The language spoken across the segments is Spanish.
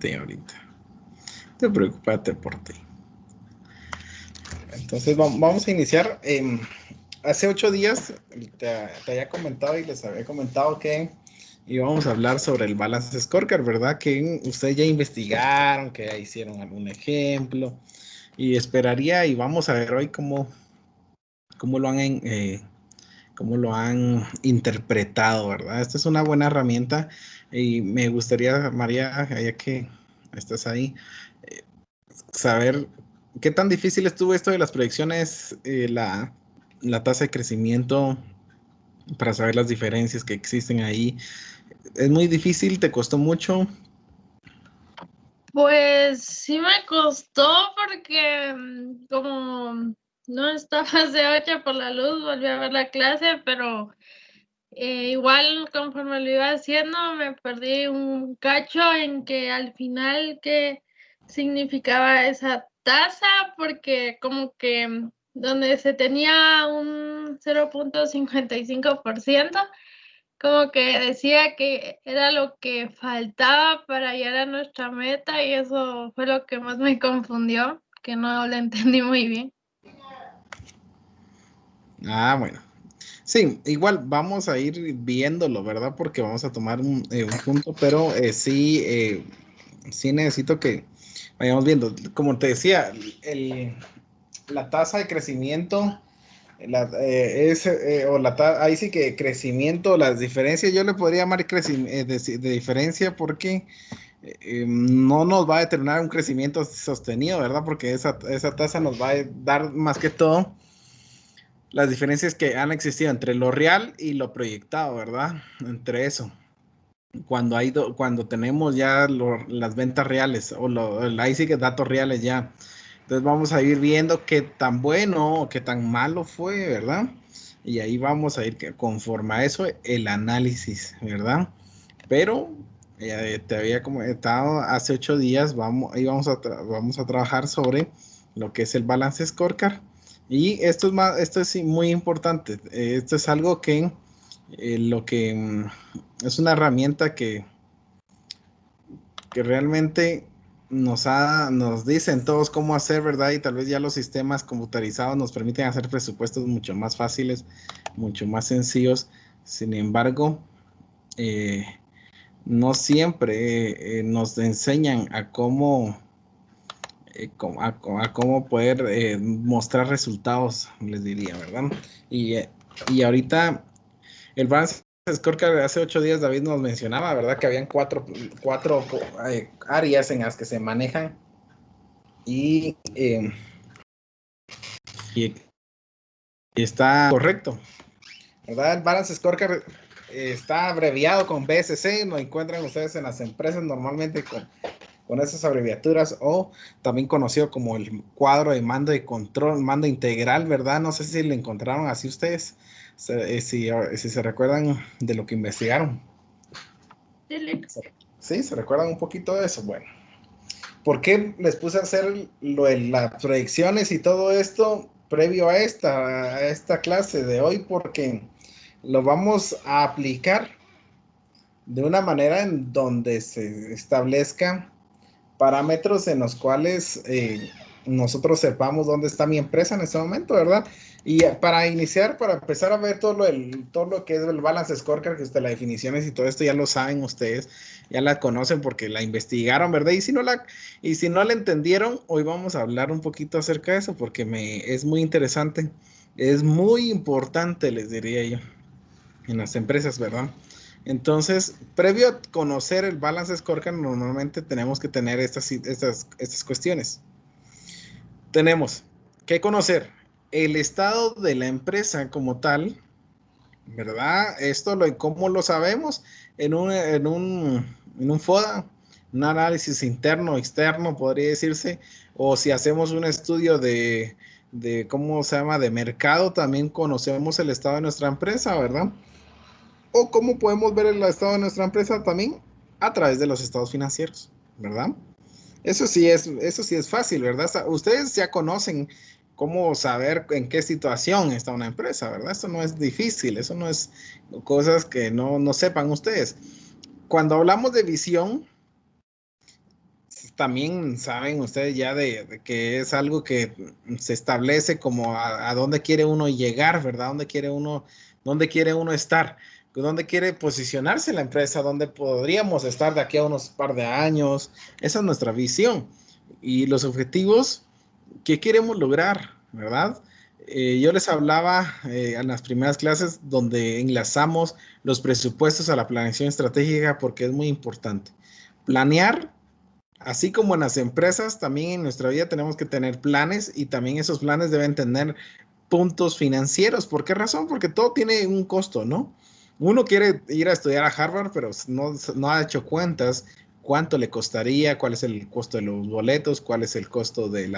ti ahorita. Te preocupate por ti. Entonces vamos a iniciar. Hace 8 días te había comentado y les había comentado que íbamos a hablar sobre el Balance Scorecard, ¿verdad? Que ustedes ya investigaron, que ya hicieron algún ejemplo y esperaría y vamos a ver hoy cómo cómo lo han interpretado, ¿verdad? Esta es una buena herramienta y me gustaría, María, ya que estás ahí, eh, saber qué tan difícil estuvo esto de las proyecciones, la tasa de crecimiento, para saber las diferencias que existen ahí. ¿Es muy difícil? ¿Te costó mucho? Pues sí me costó porque como no estaba hace 8 por la luz, volví a ver la clase, pero igual conforme lo iba haciendo me perdí un cacho en que al final qué significaba esa tasa, porque como que donde se tenía un 0.55%, como que decía que era lo que faltaba para llegar a nuestra meta y eso fue lo que más me confundió, que no lo entendí muy bien. Ah, bueno. Sí, igual vamos a ir viéndolo, ¿verdad? Porque vamos a tomar un punto, pero sí necesito que vayamos viendo. Como te decía, la tasa de crecimiento, ahí sí que crecimiento, las diferencias, yo le podría llamar de diferencia porque no nos va a determinar un crecimiento sostenido, ¿verdad? Porque esa tasa nos va a dar más que todo las diferencias que han existido entre lo real y lo proyectado, ¿verdad? Entre eso. Cuando tenemos ya las ventas reales ahí sí que datos reales ya. Entonces vamos a ir viendo qué tan bueno o qué tan malo fue, ¿verdad? Y ahí vamos a ir conforme a eso el análisis, ¿verdad? Pero te había comentado hace 8 días, vamos a trabajar sobre lo que es el balance scorecard. Y esto es sí, muy importante. Esto es algo que lo que es una herramienta que realmente nos dicen todos cómo hacer, ¿verdad? Y tal vez ya los sistemas computarizados nos permiten hacer presupuestos mucho más fáciles, mucho más sencillos. Sin embargo, eh, no siempre nos enseñan a a cómo poder mostrar resultados, les diría, ¿verdad? Y ahorita el Balance Scorecard de hace 8 días, David nos mencionaba, ¿verdad? Que habían cuatro áreas en las que se manejan y, y está correcto, ¿verdad? El Balance Scorecard está abreviado con BSC, lo encuentran ustedes en las empresas normalmente con esas abreviaturas, o también conocido como el cuadro de mando y control, mando integral, ¿verdad? No sé si lo encontraron así ustedes, si se recuerdan de lo que investigaron. Sí, se recuerdan un poquito de eso. Bueno, ¿por qué les puse a hacer lo de las proyecciones y todo esto previo a esta clase de hoy? Porque lo vamos a aplicar de una manera en donde se establezca parámetros en los cuales nosotros sepamos dónde está mi empresa en este momento, ¿verdad? Y para iniciar, para empezar a ver todo lo que es el Balance Scorecard, que las definiciones y todo esto ya lo saben ustedes, ya la conocen porque la investigaron, ¿verdad? Y si no la entendieron, hoy vamos a hablar un poquito acerca de eso porque es muy interesante, es muy importante, les diría yo, en las empresas, ¿verdad? Entonces, previo a conocer el Balance Scorecard, normalmente tenemos que tener estas cuestiones. Tenemos que conocer el estado de la empresa como tal, ¿verdad? ¿Cómo lo sabemos? En un FODA, un análisis interno, externo, podría decirse, o si hacemos un estudio ¿cómo se llama?, de mercado, también conocemos el estado de nuestra empresa, ¿verdad? O cómo podemos ver el estado de nuestra empresa también a través de los estados financieros, ¿verdad? Eso sí es fácil, ¿verdad? Ustedes ya conocen cómo saber en qué situación está una empresa, ¿verdad? Eso no es difícil, eso no es cosas que no sepan ustedes. Cuando hablamos de visión, también saben ustedes ya de que es algo que se establece como a dónde quiere uno llegar, ¿verdad? Dónde quiere uno estar, dónde quiere posicionarse la empresa, dónde podríamos estar de aquí a unos par de años. Esa es nuestra visión. Y los objetivos que queremos lograr, ¿verdad? Yo les hablaba en las primeras clases donde enlazamos los presupuestos a la planeación estratégica porque es muy importante. Planear. Así como en las empresas, también en nuestra vida tenemos que tener planes y también esos planes deben tener puntos financieros. ¿Por qué razón? Porque todo tiene un costo, ¿no? Uno quiere ir a estudiar a Harvard, pero no ha hecho cuentas cuánto le costaría, cuál es el costo de los boletos, cuál es el costo del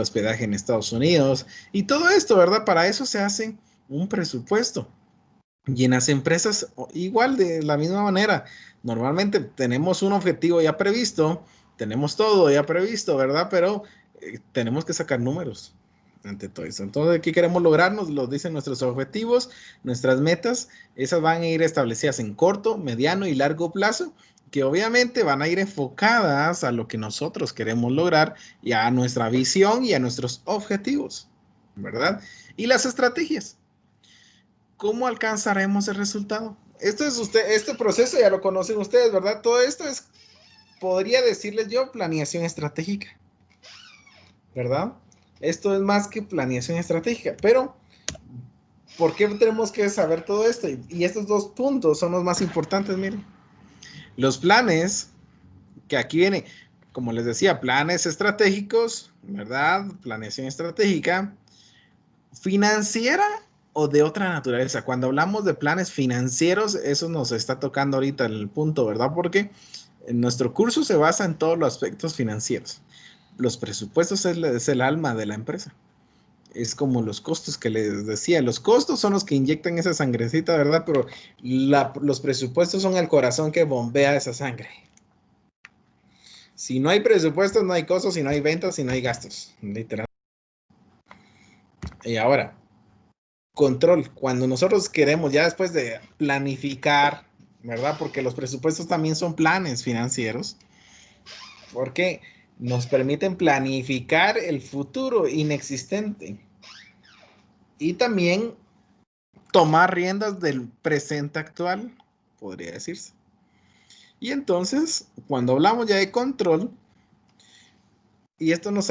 hospedaje en Estados Unidos y todo esto, ¿verdad? Para eso se hace un presupuesto. Y en las empresas, igual de la misma manera, normalmente tenemos un objetivo ya previsto, tenemos todo ya previsto, ¿verdad? Pero tenemos que sacar números ante todo eso. Entonces, ¿qué queremos lograr? Nos lo dicen nuestros objetivos, nuestras metas. Esas van a ir establecidas en corto, mediano y largo plazo, que obviamente van a ir enfocadas a lo que nosotros queremos lograr y a nuestra visión y a nuestros objetivos, ¿verdad? Y las estrategias. ¿Cómo alcanzaremos el resultado? Este proceso ya lo conocen ustedes, ¿verdad? Todo esto es, podría decirles yo, planeación estratégica, ¿verdad? Esto es más que planeación estratégica, pero ¿por qué tenemos que saber todo esto? Y estos dos puntos son los más importantes, miren. Los planes, que aquí vienen, como les decía, planes estratégicos, ¿verdad? Planeación estratégica, financiera o de otra naturaleza. Cuando hablamos de planes financieros, eso nos está tocando ahorita el punto, ¿verdad? Porque en nuestro curso se basa en todos los aspectos financieros. Los presupuestos es el alma de la empresa. Es como los costos que les decía. Los costos son los que inyectan esa sangrecita, ¿verdad? Pero los presupuestos son el corazón que bombea esa sangre. Si no hay presupuestos, no hay costos, si no hay ventas, si no hay gastos. Literal. Y ahora, control. Cuando nosotros queremos, ya después de planificar, ¿verdad? Porque los presupuestos también son planes financieros, porque nos permiten planificar el futuro inexistente y también tomar riendas del presente actual, podría decirse. Y entonces, cuando hablamos ya de control, y esto nos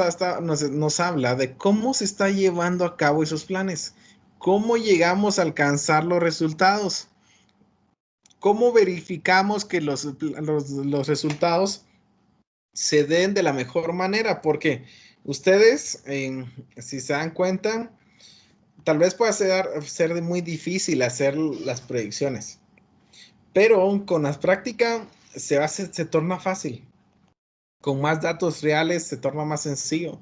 habla de cómo se está llevando a cabo esos planes, cómo llegamos a alcanzar los resultados. ¿Cómo verificamos que los resultados se den de la mejor manera? Porque ustedes, si se dan cuenta, tal vez pueda ser muy difícil hacer las predicciones, pero con la práctica se torna fácil. Con más datos reales se torna más sencillo.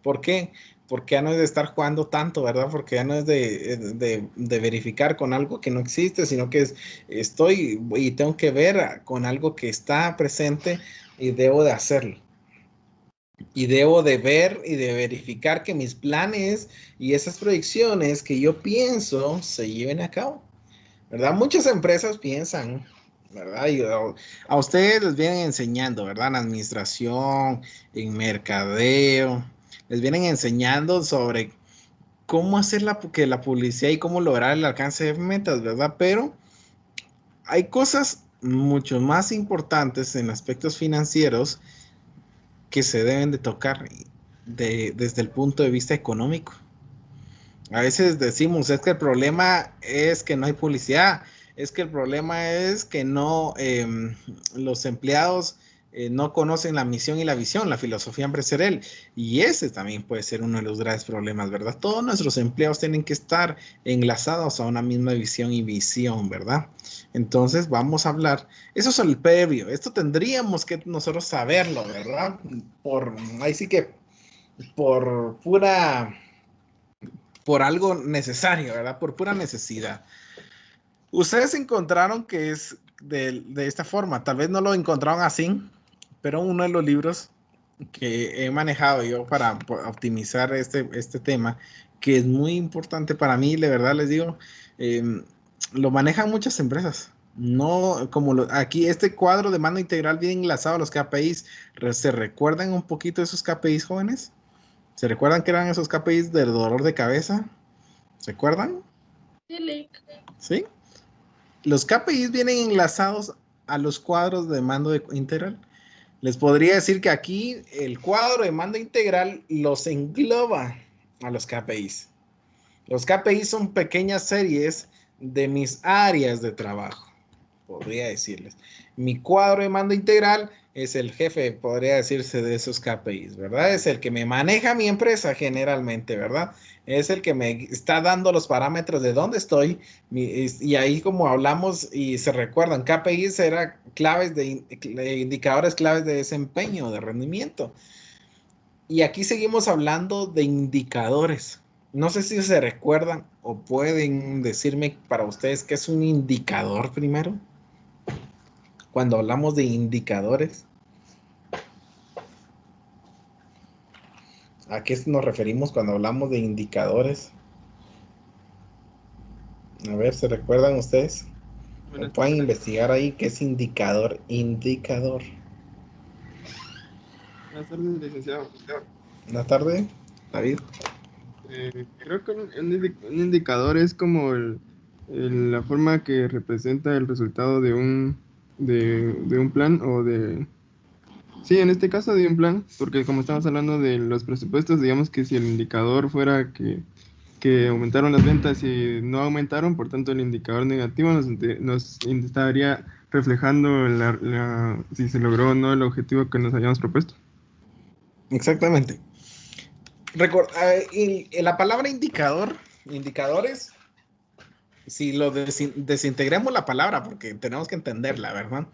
¿Por qué? Porque ya no es de estar jugando tanto, ¿verdad? Porque ya no es de verificar con algo que no existe, sino que estoy y tengo que ver con algo que está presente y debo de hacerlo. Y debo de ver y de verificar que mis planes y esas proyecciones que yo pienso se lleven a cabo, ¿verdad? Muchas empresas piensan, ¿verdad? Y a ustedes les vienen enseñando, ¿verdad? En administración, en mercadeo, les vienen enseñando sobre cómo hacer que la publicidad y cómo lograr el alcance de metas, ¿verdad? Pero hay cosas mucho más importantes en aspectos financieros que se deben de tocar desde el punto de vista económico. A veces decimos, es que el problema es que no hay publicidad, es que el problema es que no, los empleados no conocen la misión y la visión, la filosofía empresarial. Y ese también puede ser uno de los graves problemas, ¿verdad? Todos nuestros empleados tienen que estar enlazados a una misma visión y visión, ¿verdad? Entonces vamos a hablar, eso es el previo, esto tendríamos que nosotros saberlo, ¿verdad? Ahí sí que por algo necesario, ¿verdad? Por pura necesidad. Ustedes encontraron que es de esta forma, tal vez no lo encontraron así, pero uno de los libros que he manejado yo para optimizar este tema, que es muy importante para mí, de verdad les digo, lo manejan muchas empresas, No, como aquí este cuadro de mando integral viene enlazado a los KPIs. ¿Se recuerdan un poquito de esos KPIs, jóvenes? ¿Se recuerdan que eran esos KPIs del dolor de cabeza? ¿Se acuerdan? Sí, ¿Sí? Los KPIs vienen enlazados a los cuadros de mando integral. Les podría decir que aquí el cuadro de mando integral los engloba a los KPIs. Los KPIs son pequeñas series de mis áreas de trabajo, podría decirles. Mi cuadro de mando integral es el jefe, podría decirse, de esos KPIs, ¿verdad? Es el que me maneja mi empresa generalmente, ¿verdad? Es el que me está dando los parámetros de dónde estoy. Y ahí como hablamos y se recuerdan, KPIs eran claves de indicadores claves de desempeño, de rendimiento. Y aquí seguimos hablando de indicadores. No sé si se recuerdan o pueden decirme para ustedes qué es un indicador primero. Cuando hablamos de indicadores, ¿a qué nos referimos cuando hablamos de indicadores? A ver, ¿se recuerdan ustedes? O Buenas pueden tardes. investigar ahí qué es indicador. Indicador. Buenas tardes, licenciado. ¿La tarde, David? Creo que un indicador es como la forma que representa el resultado de un plan o de... Sí, en este caso de un plan, porque como estamos hablando de los presupuestos, digamos que si el indicador fuera que aumentaron las ventas y no aumentaron, por tanto el indicador negativo nos estaría reflejando si se logró o no el objetivo que nos habíamos propuesto. Exactamente. La palabra indicador, indicadores, si lo desintegremos la palabra, porque tenemos que entenderla, ¿verdad?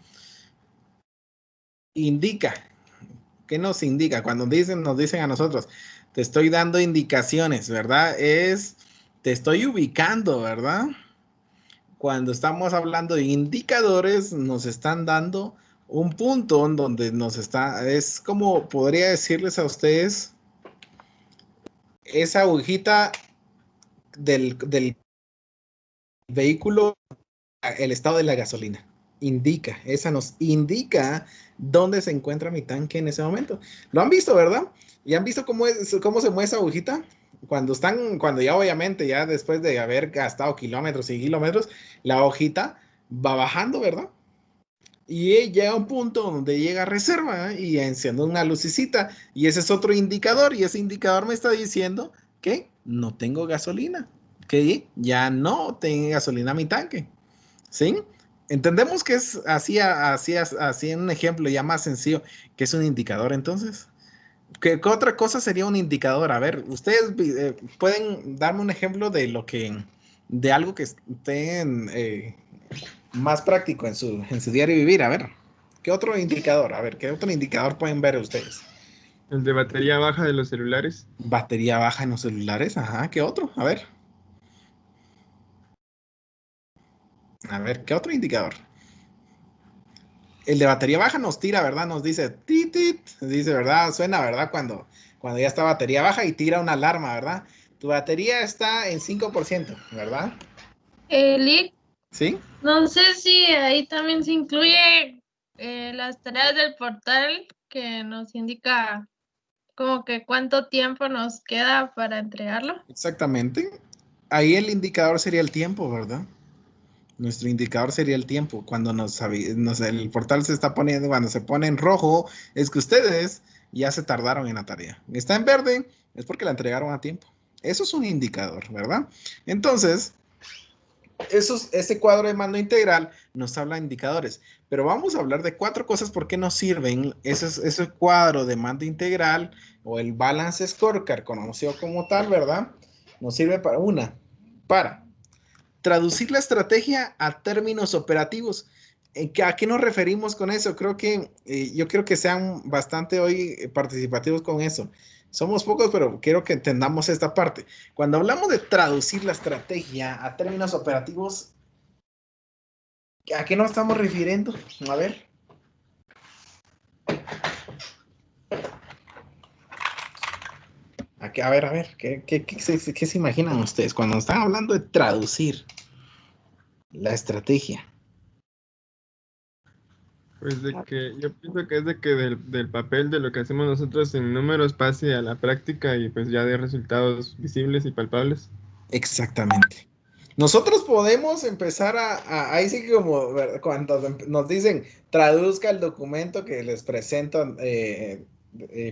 Indica. ¿Qué nos indica? Cuando nos dicen a nosotros, te estoy dando indicaciones, ¿verdad? Te estoy ubicando, ¿verdad? Cuando estamos hablando de indicadores, nos están dando un punto en donde es como podría decirles a ustedes, esa agujita del vehículo, el estado de la gasolina. Esa nos indica dónde se encuentra mi tanque en ese momento. Lo han visto, ¿verdad? Y han visto cómo se mueve esa agujita. Cuando ya obviamente, ya después de haber gastado kilómetros y kilómetros, la hojita va bajando, ¿verdad? Y llega a un punto donde llega a reserva, ¿eh? Y enciende una lucecita. Y ese es otro indicador. Y ese indicador me está diciendo que no tengo gasolina. Que ya no tengo gasolina a mi tanque. ¿Sí? Entendemos que es así en un ejemplo ya más sencillo, que es un indicador entonces. ¿Qué otra cosa sería un indicador? A ver, ustedes pueden darme un ejemplo de algo que estén más práctico en su diario vivir. A ver, ¿qué otro indicador? A ver, ¿qué otro indicador pueden ver ustedes? El de batería baja de los celulares. Batería baja en los celulares, ajá, ¿qué otro? A ver, ¿qué otro indicador? El de batería baja nos tira, ¿verdad? Nos dice, tit, tit, dice, ¿verdad? Suena, ¿verdad? Cuando ya está batería baja y tira una alarma, ¿verdad? Tu batería está en 5%, ¿verdad? Lick, ¿Sí? no sé si ahí también se incluye las tareas del portal que nos indica como que cuánto tiempo nos queda para entregarlo. Exactamente. Ahí el indicador sería el tiempo, ¿verdad? Nuestro indicador sería el tiempo. Cuando el portal se está poniendo, cuando se pone en rojo, es que ustedes ya se tardaron en la tarea. Está en verde, es porque la entregaron a tiempo. Eso es un indicador, ¿verdad? Entonces, ese cuadro de mando integral nos habla de indicadores, pero vamos a hablar de 4 cosas por qué nos sirven ese cuadro de mando integral o el Balance Scorecard, conocido como tal, ¿verdad? Nos sirve para traducir la estrategia a términos operativos. ¿A qué nos referimos con eso? Yo quiero que sean bastante hoy participativos con eso. Somos pocos, pero quiero que entendamos esta parte. Cuando hablamos de traducir la estrategia a términos operativos, ¿a qué nos estamos refiriendo? A ver. A ver, ¿qué se imaginan ustedes cuando están hablando de traducir la estrategia? Pues de que yo pienso que es de que del papel de lo que hacemos nosotros en números pase a la práctica y pues ya de resultados visibles y palpables. Exactamente. Nosotros podemos empezar ahí sí que como cuando nos dicen traduzca el documento que les presento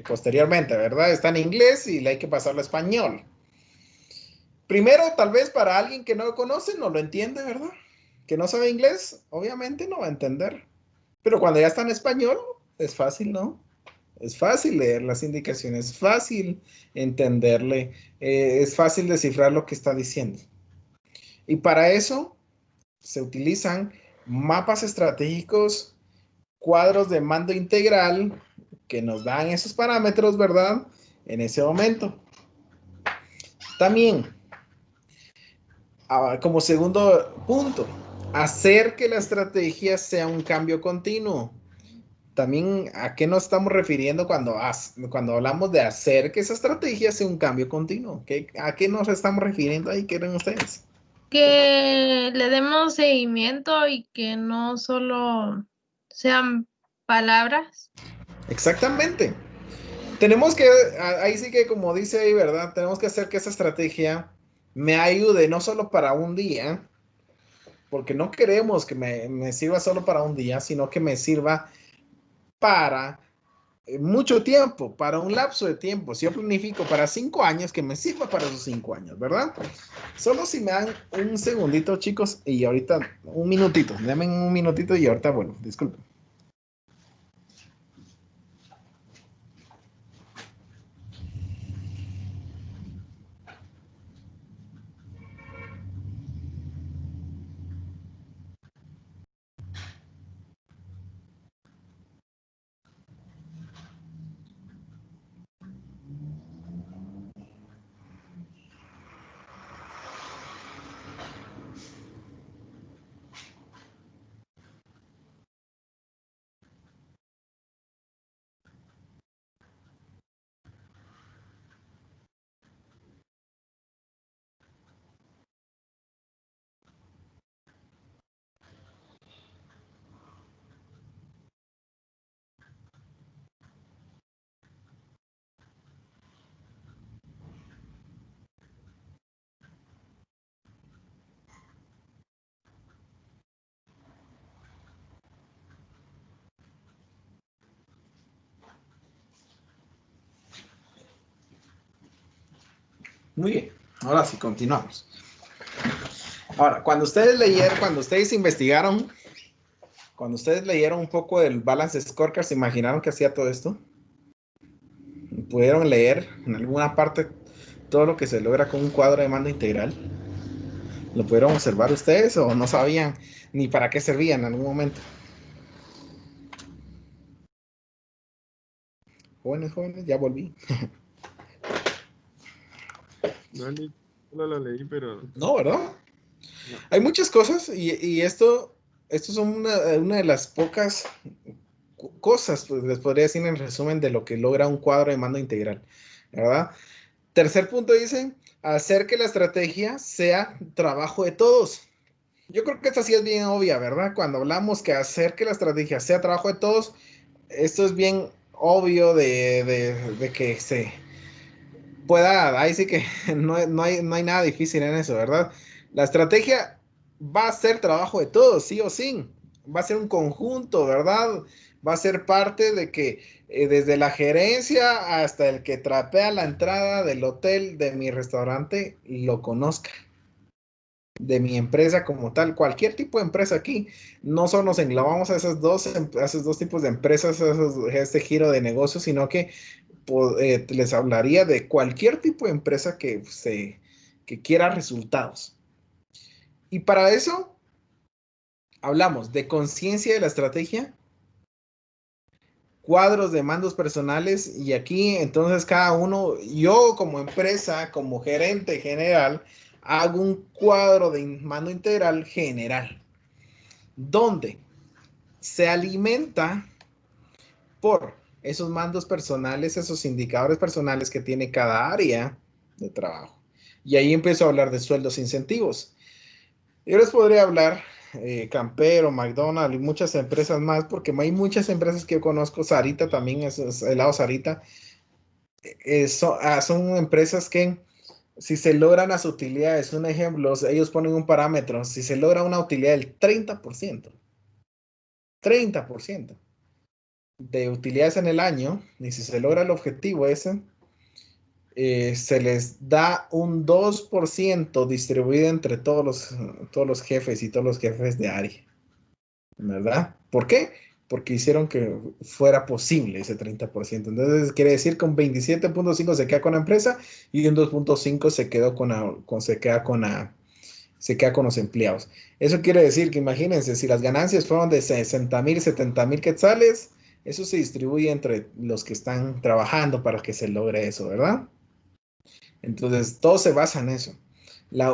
posteriormente, ¿verdad? Está en inglés y le hay que pasarlo a español. Primero, tal vez para alguien que no lo conoce, no lo entiende, ¿verdad? Que no sabe inglés, obviamente no va a entender. Pero cuando ya está en español, es fácil, ¿no? Es fácil leer las indicaciones, es fácil entenderle, es fácil descifrar lo que está diciendo. Y para eso se utilizan mapas estratégicos, cuadros de mando integral que nos dan esos parámetros, ¿verdad? En ese momento. También, como segundo punto, hacer que la estrategia sea un cambio continuo. También, ¿a qué nos estamos refiriendo cuando hablamos de hacer que esa estrategia sea un cambio continuo? ¿A qué nos estamos refiriendo ahí? ¿Qué creen ustedes? Que le demos seguimiento y que no solo sean palabras. Exactamente. Tenemos que, ahí sí que como dice ahí, ¿verdad? Tenemos que hacer que esa estrategia me ayude no solo para un día, porque no queremos que me sirva solo para un día, sino que me sirva para mucho tiempo, para un lapso de tiempo. Si yo planifico para 5 años, que me sirva para esos 5 años, ¿verdad? Solo si me dan un segundito, chicos, y ahorita un minutito, denme un minutito y ahorita, bueno, disculpen. Muy bien, ahora sí, continuamos. Ahora, cuando ustedes investigaron, cuando ustedes leyeron un poco del Balance Scorecard, ¿se imaginaron que hacía todo esto? ¿Pudieron leer en alguna parte todo lo que se logra con un cuadro de mando integral? ¿Lo pudieron observar ustedes o no sabían ni para qué servía en algún momento? Jóvenes, jóvenes, ya volví. No, solo lo leí, pero No, ¿verdad? no. Hay muchas cosas y esto son una de las pocas cosas, pues les podría decir en resumen de lo que logra un cuadro de mando integral, ¿verdad? Tercer punto dice, hacer que la estrategia sea trabajo de todos. Yo creo que esta sí es bien obvia, ¿verdad? Cuando hablamos que hacer que la estrategia sea trabajo de todos, esto es bien obvio de que se pueda, ahí sí que no hay nada difícil en eso, ¿verdad? La estrategia va a ser trabajo de todos, sí o sí. Va a ser un conjunto, ¿verdad? Va a ser parte de que desde la gerencia hasta el que trapea la entrada del hotel de mi restaurante lo conozca, de mi empresa como tal, cualquier tipo de empresa aquí. No solo nos englobamos a esos dos tipos de empresas, a este giro de negocios, sino que les hablaría de cualquier tipo de empresa que quiera resultados. Y para eso hablamos de conciencia de la estrategia, cuadros de mandos personales y aquí entonces cada uno, yo como empresa, como gerente general, hago un cuadro de mando integral general, donde se alimenta por esos mandos personales, esos indicadores personales que tiene cada área de trabajo. Y ahí empiezo a hablar de sueldos e incentivos. Yo les podría hablar Campero, McDonald's y muchas empresas más, porque hay muchas empresas que yo conozco, Sarita también, es helado Sarita, son empresas que si se logran las utilidades, un ejemplo, ellos ponen un parámetro, si se logra una utilidad del 30% de utilidades en el año, y si se logra el objetivo ese, se les da un 2% distribuido entre todos los jefes y todos los jefes de área, ¿verdad? ¿Por qué? Porque hicieron que fuera posible ese 30%. Entonces, quiere decir que un 27.5 se queda con la empresa y un 2.5 se queda con los empleados. Eso quiere decir que imagínense, si las ganancias fueron de 60,000, 70,000 quetzales, eso se distribuye entre los que están trabajando para que se logre eso, ¿verdad? Entonces, todo se basa en eso. La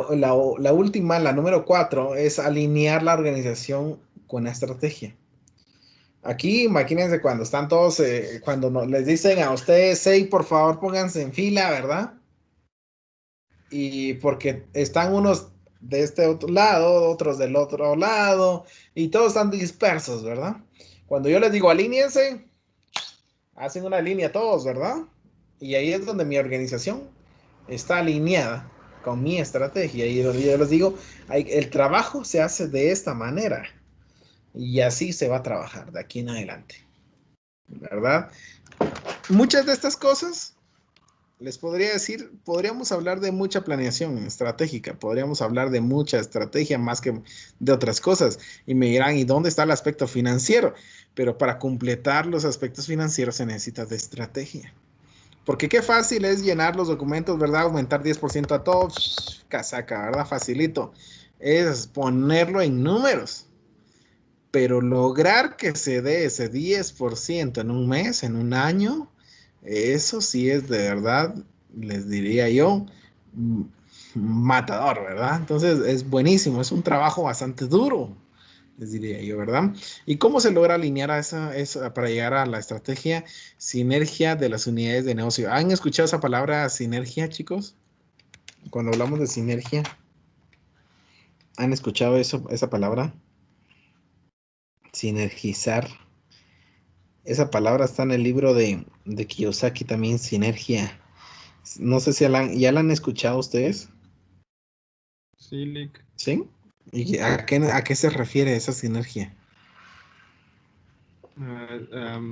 última, la número 4, es alinear la organización con la estrategia. Aquí, imagínense cuando están todos, cuando les dicen a ustedes, hey, por favor, pónganse en fila, ¿verdad? Y porque están unos de este otro lado, otros del otro lado, y todos están dispersos, ¿verdad? Cuando yo les digo alíñense, hacen una línea todos, ¿verdad? Y ahí es donde mi organización está alineada con mi estrategia. Y yo les digo, el trabajo se hace de esta manera. Y así se va a trabajar de aquí en adelante, ¿verdad? Muchas de estas cosas, les podría decir, podríamos hablar de mucha planeación estratégica, podríamos hablar de mucha estrategia más que de otras cosas. Y me dirán, ¿y dónde está el aspecto financiero? Pero para completar los aspectos financieros se necesita de estrategia. Porque qué fácil es llenar los documentos, ¿verdad? Aumentar 10% a todos, casaca, ¿verdad? Facilito. Es ponerlo en números. Pero lograr que se dé ese 10% en un mes, en un año, eso sí es de verdad, les diría yo, matador, ¿verdad? Entonces es buenísimo, es un trabajo bastante duro, les diría yo, ¿verdad? ¿Y cómo se logra alinear a esa para llegar a la estrategia sinergia de las unidades de negocio? ¿Han escuchado esa palabra sinergia, chicos? Cuando hablamos de sinergia, ¿han escuchado esa palabra? Sinergizar. Esa palabra está en el libro de Kiyosaki también, sinergia. No sé si ya la han escuchado ustedes. Sí, Lick. ¿Sí? ¿Y a qué se refiere esa sinergia?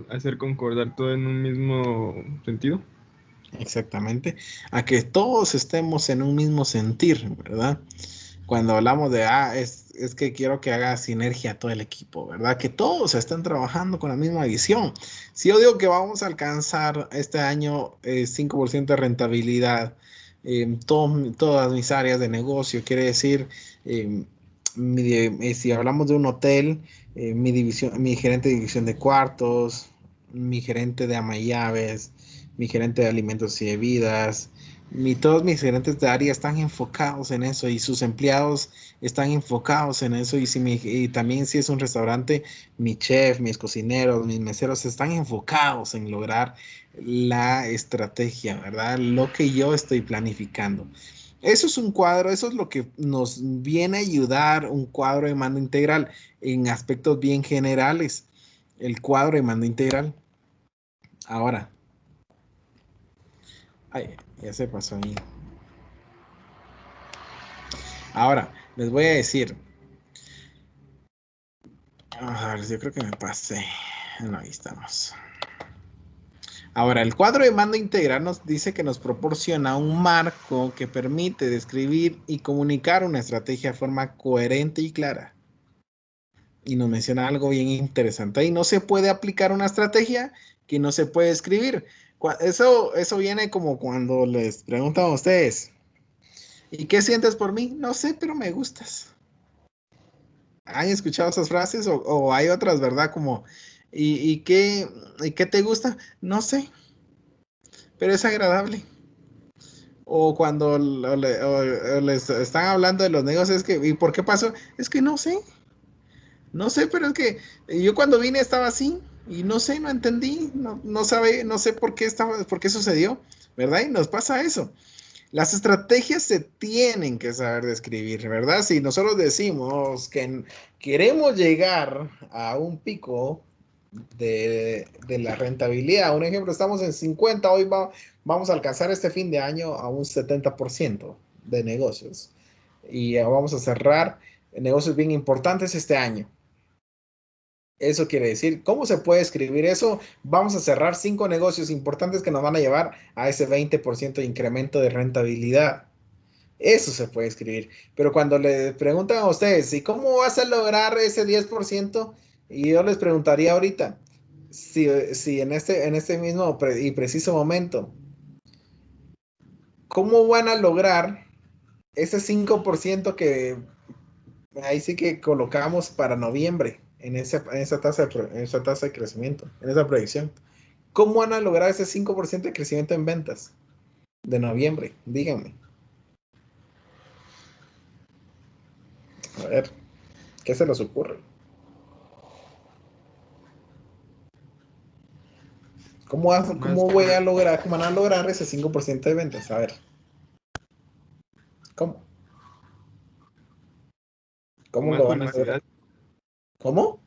Hacer concordar todo en un mismo sentido. Exactamente. A que todos estemos en un mismo sentir, ¿verdad? Cuando hablamos de, es que quiero que haga sinergia todo el equipo, ¿verdad? Que todos estén trabajando con la misma visión. Si yo digo que vamos a alcanzar este año 5% de rentabilidad en todas mis áreas de negocio, quiere decir, eh, si hablamos de un hotel, mi gerente de división de cuartos, mi gerente de ama y llaves, mi gerente de alimentos y bebidas, todos mis gerentes de área están enfocados en eso y sus empleados están enfocados en eso y también si es un restaurante, mi chef, mis cocineros, mis meseros están enfocados en lograr la estrategia, ¿verdad? Lo que yo estoy planificando. Eso es un cuadro, eso es lo que nos viene a ayudar un cuadro de mando integral en aspectos bien generales. El cuadro de mando integral. Ahora, ay, ya se pasó ahí. Ahora, les voy a decir. A ver, yo creo que me pasé. No, ahí estamos. Ahora, el cuadro de mando integral nos dice que nos proporciona un marco que permite describir y comunicar una estrategia de forma coherente y clara. Y nos menciona algo bien interesante. Ahí no se puede aplicar una estrategia que no se puede escribir. Eso viene como cuando les preguntan a ustedes, ¿y qué sientes por mí? No sé, pero me gustas. ¿Han escuchado esas frases? O hay otras, ¿verdad? Como, ¿y qué te gusta? No sé, pero es agradable. O cuando o les están hablando de los negocios, es que, ¿y por qué pasó? Es que no sé, no sé, pero es que yo cuando vine estaba así y no sé, no entendí, no sé por qué sucedió, ¿verdad? Y nos pasa eso. Las estrategias se tienen que saber describir, ¿verdad? Si nosotros decimos que queremos llegar a un pico de la rentabilidad, un ejemplo, estamos en 50, hoy vamos a alcanzar este fin de año a un 70% de negocios y vamos a cerrar negocios bien importantes este año. Eso quiere decir, ¿cómo se puede escribir eso? Vamos a cerrar 5 negocios importantes que nos van a llevar a ese 20% de incremento de rentabilidad. Eso se puede escribir. Pero cuando le preguntan a ustedes, ¿y cómo vas a lograr ese 10%? Y yo les preguntaría ahorita, si en este mismo y preciso momento, ¿cómo van a lograr ese 5% que ahí sí que colocamos para noviembre en esa tasa de crecimiento, en esa proyección? ¿Cómo van a lograr ese 5% de crecimiento en ventas de noviembre? Díganme. A ver, ¿qué se les ocurre? Más, ¿Cómo van a lograr ese 5% de ventas? A ver, ¿cómo? con ¿Cómo más lo van a lograr? publicidad, ¿Cómo?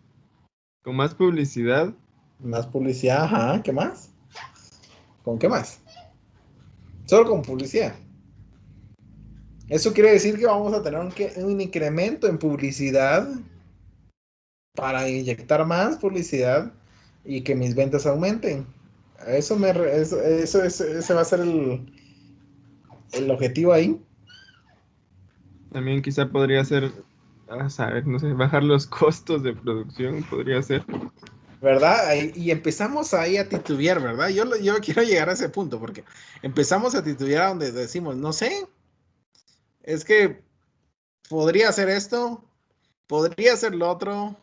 con más publicidad, Más publicidad, ajá, ¿qué más? ¿Con qué más? Solo con publicidad. Eso quiere decir que vamos a tener un incremento en publicidad para inyectar más publicidad y que mis ventas aumenten. Ese va a ser el objetivo ahí. también quizá podría ser, a saber, no sé, bajar los costos de producción, podría ser. ¿Verdad? Y empezamos ahí a titubear, ¿verdad? Yo quiero llegar a ese punto porque empezamos a titubear donde decimos, no sé, es que podría hacer esto, podría hacer lo otro.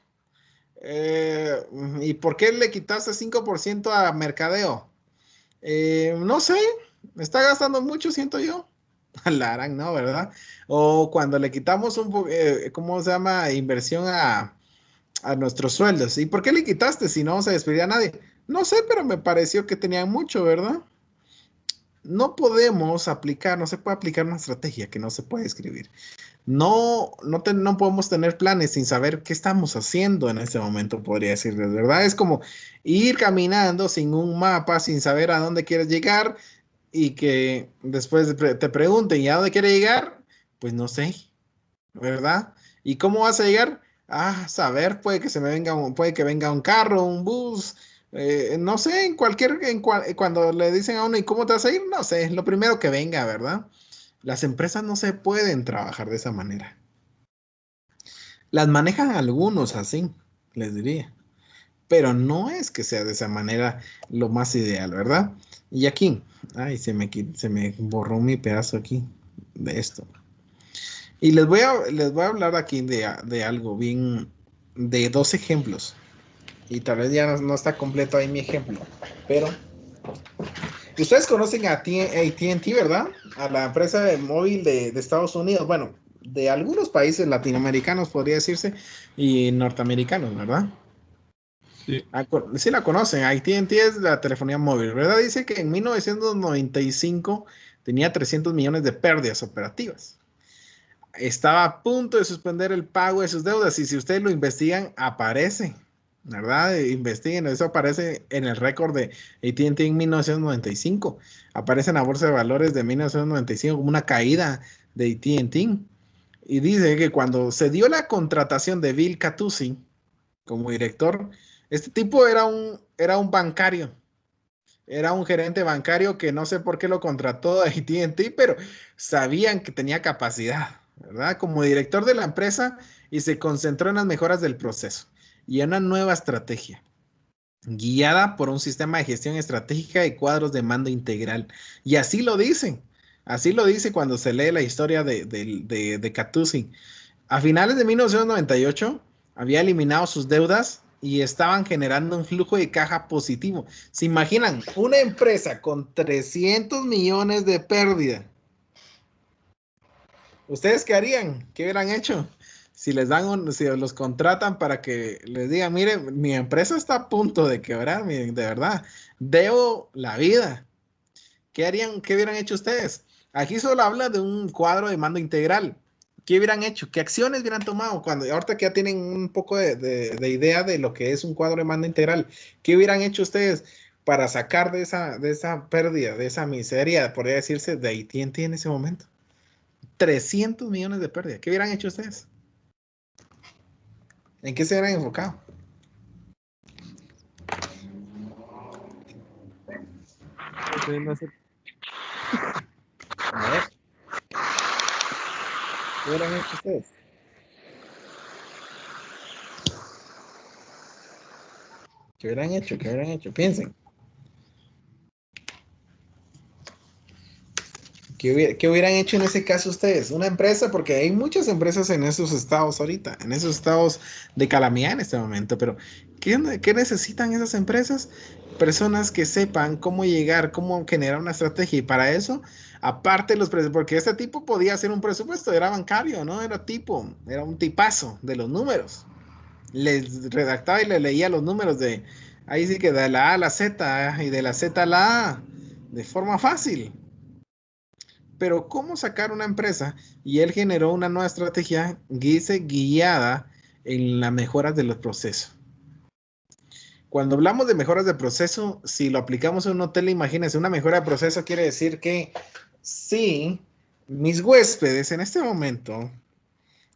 ¿Y por qué le quitaste 5% a mercadeo? No sé, me está gastando mucho, siento yo. La harán, ¿no? ¿Verdad? O cuando le quitamos ¿cómo se llama? Inversión a nuestros sueldos. ¿Y por qué le quitaste si no vamos a despedir a nadie? No sé, pero me pareció que tenían mucho, ¿verdad? No se puede aplicar una estrategia que no se puede escribir. No podemos tener planes sin saber qué estamos haciendo en ese momento, podría decirles, ¿verdad? Es como ir caminando sin un mapa, sin saber a dónde quieres llegar y que después te pregunten, ¿y a dónde quieres llegar? Pues no sé, ¿verdad? ¿Y cómo vas a llegar? Ah, saber, puede que venga un carro, un bus, no sé, cuando le dicen a uno, ¿y cómo te vas a ir? No sé, lo primero que venga, ¿verdad? Las empresas no se pueden trabajar de esa manera. Las manejan algunos así, les diría, pero no es que sea de esa manera lo más ideal, ¿verdad? Y aquí, ay, se me borró mi pedazo aquí de esto. Y les voy a hablar aquí de algo bien, de 2 ejemplos. Y tal vez ya no está completo ahí mi ejemplo. Pero ustedes conocen a AT&T, ¿verdad? A la empresa de móvil de Estados Unidos. Bueno, de algunos países latinoamericanos podría decirse y norteamericanos, ¿verdad? Sí, Sí la conocen. AT&T es la telefonía móvil, ¿verdad? Dice que en 1995 tenía 300 millones de pérdidas operativas. Estaba a punto de suspender el pago de sus deudas y si ustedes lo investigan, aparece, ¿verdad? Investiguen, eso aparece en el récord de AT&T en 1995. Aparece en la bolsa de valores de 1995 como una caída de AT&T. Y dice que cuando se dio la contratación de Bill Catuzzi como director, este tipo era un bancario. Era un gerente bancario que no sé por qué lo contrató a AT&T, pero sabían que tenía capacidad, ¿verdad? Como director de la empresa y se concentró en las mejoras del proceso y en una nueva estrategia, guiada por un sistema de gestión estratégica y cuadros de mando integral. Y así lo dice cuando se lee la historia de Catuzzi. A finales de 1998 había eliminado sus deudas y estaban generando un flujo de caja positivo. ¿Se imaginan? Una empresa con 300 millones de pérdida. ¿Ustedes qué harían? ¿Qué hubieran hecho? Si los contratan para que les digan, mire, mi empresa está a punto de quebrar, de verdad, debo la vida. ¿Qué harían? ¿Qué hubieran hecho ustedes? Aquí solo habla de un cuadro de mando integral. ¿Qué hubieran hecho? ¿Qué acciones hubieran tomado? Cuando, ahorita que ya tienen un poco de idea de lo que es un cuadro de mando integral, ¿qué hubieran hecho ustedes para sacar de esa pérdida, de esa miseria, podría decirse, de AT&T en ese momento? 300 millones de pérdida. ¿Qué hubieran hecho ustedes? ¿En qué se hubieran enfocado? No sé. A ver, ¿qué hubieran hecho ustedes? ¿Qué hubieran hecho? ¿Qué hubieran hecho? Piensen. ¿Qué hubieran hecho en ese caso ustedes? Una empresa, porque hay muchas empresas en esos estados ahorita, en esos estados de calamidad en este momento, pero ¿qué necesitan esas empresas? Personas que sepan cómo llegar, cómo generar una estrategia y para eso, aparte los precios, porque este tipo podía hacer un presupuesto, era bancario, ¿no? Era un tipazo de los números. Les redactaba y le leía los números ahí sí que de la A a la Z y de la Z a la A, de forma fácil. Pero ¿cómo sacar una empresa? Y él generó una nueva estrategia guiada en las mejoras de los procesos. Cuando hablamos de mejoras de proceso, si lo aplicamos en un hotel, imagínense, una mejora de proceso quiere decir que si mis huéspedes en este momento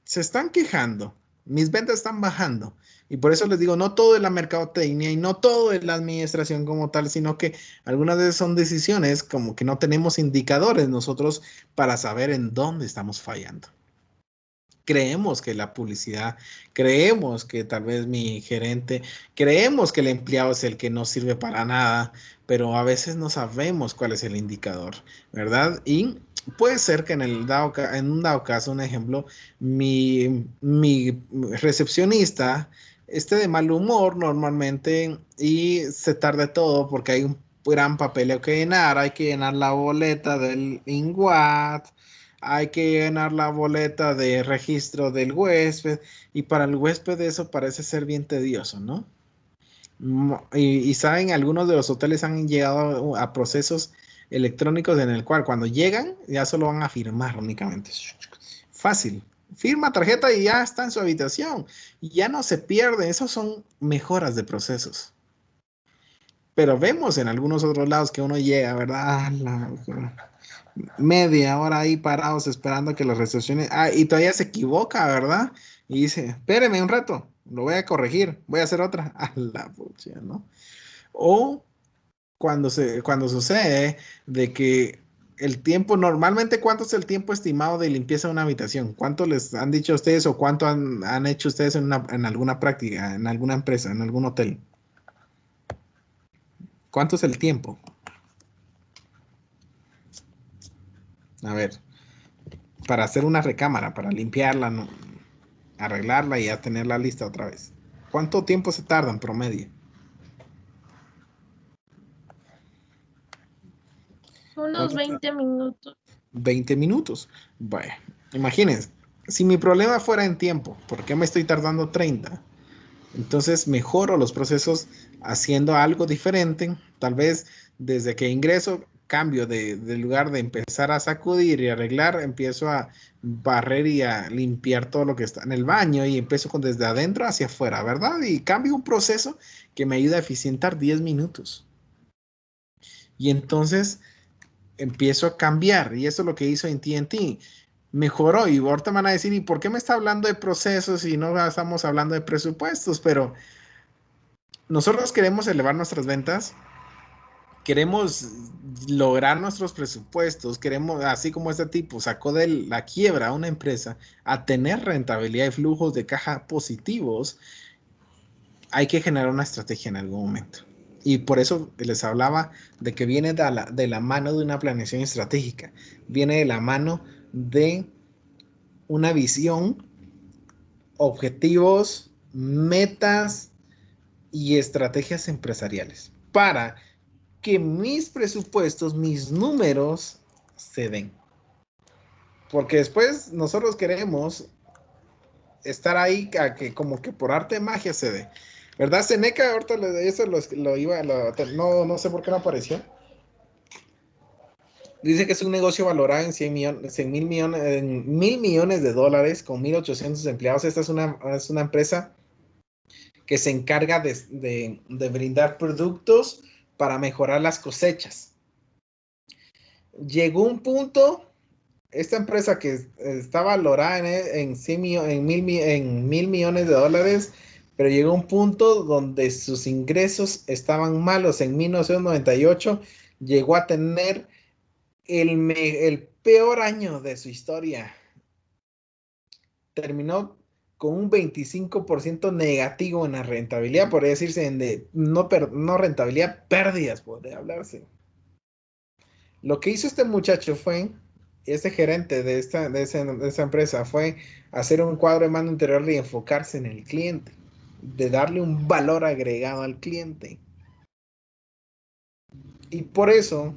se están quejando, mis ventas están bajando. Y por eso les digo, no todo es la mercadotecnia y no todo es la administración como tal, sino que algunas veces son decisiones como que no tenemos indicadores nosotros para saber en dónde estamos fallando. Creemos que la publicidad, creemos que tal vez mi gerente, creemos que el empleado es el que no sirve para nada, pero a veces no sabemos cuál es el indicador, ¿verdad? Y puede ser que en un dado caso, un ejemplo, mi recepcionista esté de mal humor normalmente y se tarde todo porque hay un gran papeleo que llenar, hay que llenar la boleta del INGUAT, hay que llenar la boleta de registro del huésped y para el huésped eso parece ser bien tedioso, ¿no? Y saben, algunos de los hoteles han llegado a procesos electrónicos en el cual cuando llegan ya solo van a firmar únicamente. Fácil. Firma tarjeta y ya está en su habitación. Y ya no se pierde. Esos son mejoras de procesos. Pero vemos en algunos otros lados que uno llega, ¿verdad? Media hora ahí parados esperando que los recepciones. Ah, y todavía se equivoca, ¿verdad? Y dice, espéreme un rato, lo voy a corregir, voy a hacer otra. A la pucha, ¿no? O cuando sucede de que el tiempo, normalmente, ¿cuánto es el tiempo estimado de limpieza de una habitación? ¿Cuánto les han dicho a ustedes o cuánto han hecho ustedes en alguna práctica, en alguna empresa, en algún hotel? ¿Cuánto es el tiempo? A ver, para hacer una recámara, para limpiarla, ¿no? Arreglarla y ya tenerla lista otra vez. ¿Cuánto tiempo se tarda en promedio? Unos ¿Cuánto? 20 minutos. 20 minutos. Bueno, imagínense, si mi problema fuera en tiempo, ¿por qué me estoy tardando 30? Entonces mejoro los procesos haciendo algo diferente. Tal vez desde que ingreso, cambio de lugar de empezar a sacudir y arreglar, empiezo a barrer y a limpiar todo lo que está en el baño y empiezo con desde adentro hacia afuera, ¿verdad? Y cambio un proceso que me ayuda a eficientar 10 minutos. Y entonces empiezo a cambiar y eso es lo que hizo en TNT. Mejoró y ahorita me van a decir, ¿y por qué me está hablando de procesos y no estamos hablando de presupuestos? Pero nosotros queremos elevar nuestras ventas, queremos lograr nuestros presupuestos, queremos, así como este tipo sacó de la quiebra a una empresa a tener rentabilidad y flujos de caja positivos, hay que generar una estrategia en algún momento. Y por eso les hablaba de que viene de la mano de una planeación estratégica, viene de la mano de una visión, objetivos, metas y estrategias empresariales para que mis presupuestos, mis números se den. Porque después nosotros queremos estar ahí a que como que por arte de magia se dé. ¿Verdad, Seneca? Ahorita eso no sé por qué no apareció. Dice que es un negocio valorado en 1.000 millones de dólares con 1.800 empleados. Esta es una empresa que se encarga de brindar productos para mejorar las cosechas. Llegó un punto, esta empresa que está valorada en 1.000 millones de dólares, pero llegó un punto donde sus ingresos estaban malos. En 1998 llegó a tener el peor año de su historia. Terminó con un 25% negativo en la rentabilidad, podría decirse, no rentabilidad, pérdidas, podría hablarse. Lo que hizo este muchacho fue, este gerente de esa empresa, fue hacer un cuadro de mando interior y enfocarse en el cliente, de darle un valor agregado al cliente. Y por eso,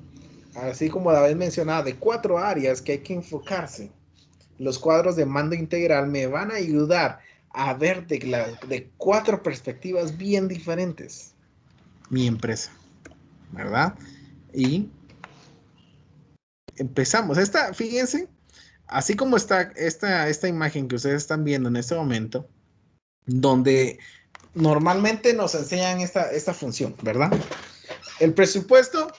así como David mencionaba, de 4 áreas que hay que enfocarse, los cuadros de mando integral me van a ayudar a ver de 4 perspectivas bien diferentes mi empresa, ¿verdad? Y empezamos. Fíjense, así como está esta imagen que ustedes están viendo en este momento, donde normalmente nos enseñan esta función, ¿verdad? El presupuesto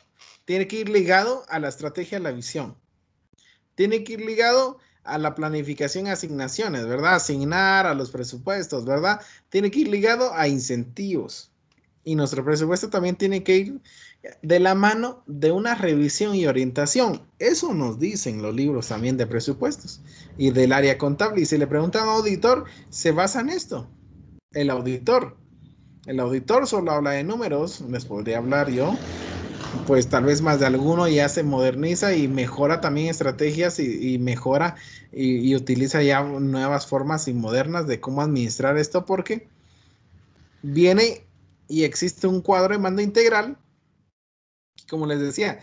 tiene que ir ligado a la estrategia, a la visión. Tiene que ir ligado a la planificación, asignaciones, ¿verdad? Asignar a los presupuestos, ¿verdad? Tiene que ir ligado a incentivos. Y nuestro presupuesto también tiene que ir de la mano de una revisión y orientación. Eso nos dicen los libros también de presupuestos y del área contable. Y si le preguntan a un auditor, se basa en esto. El auditor solo habla de números, les podría hablar yo, pues tal vez más de alguno ya se moderniza y mejora también estrategias y mejora y utiliza ya nuevas formas y modernas de cómo administrar esto, porque viene y existe un cuadro de mando integral. Como les decía,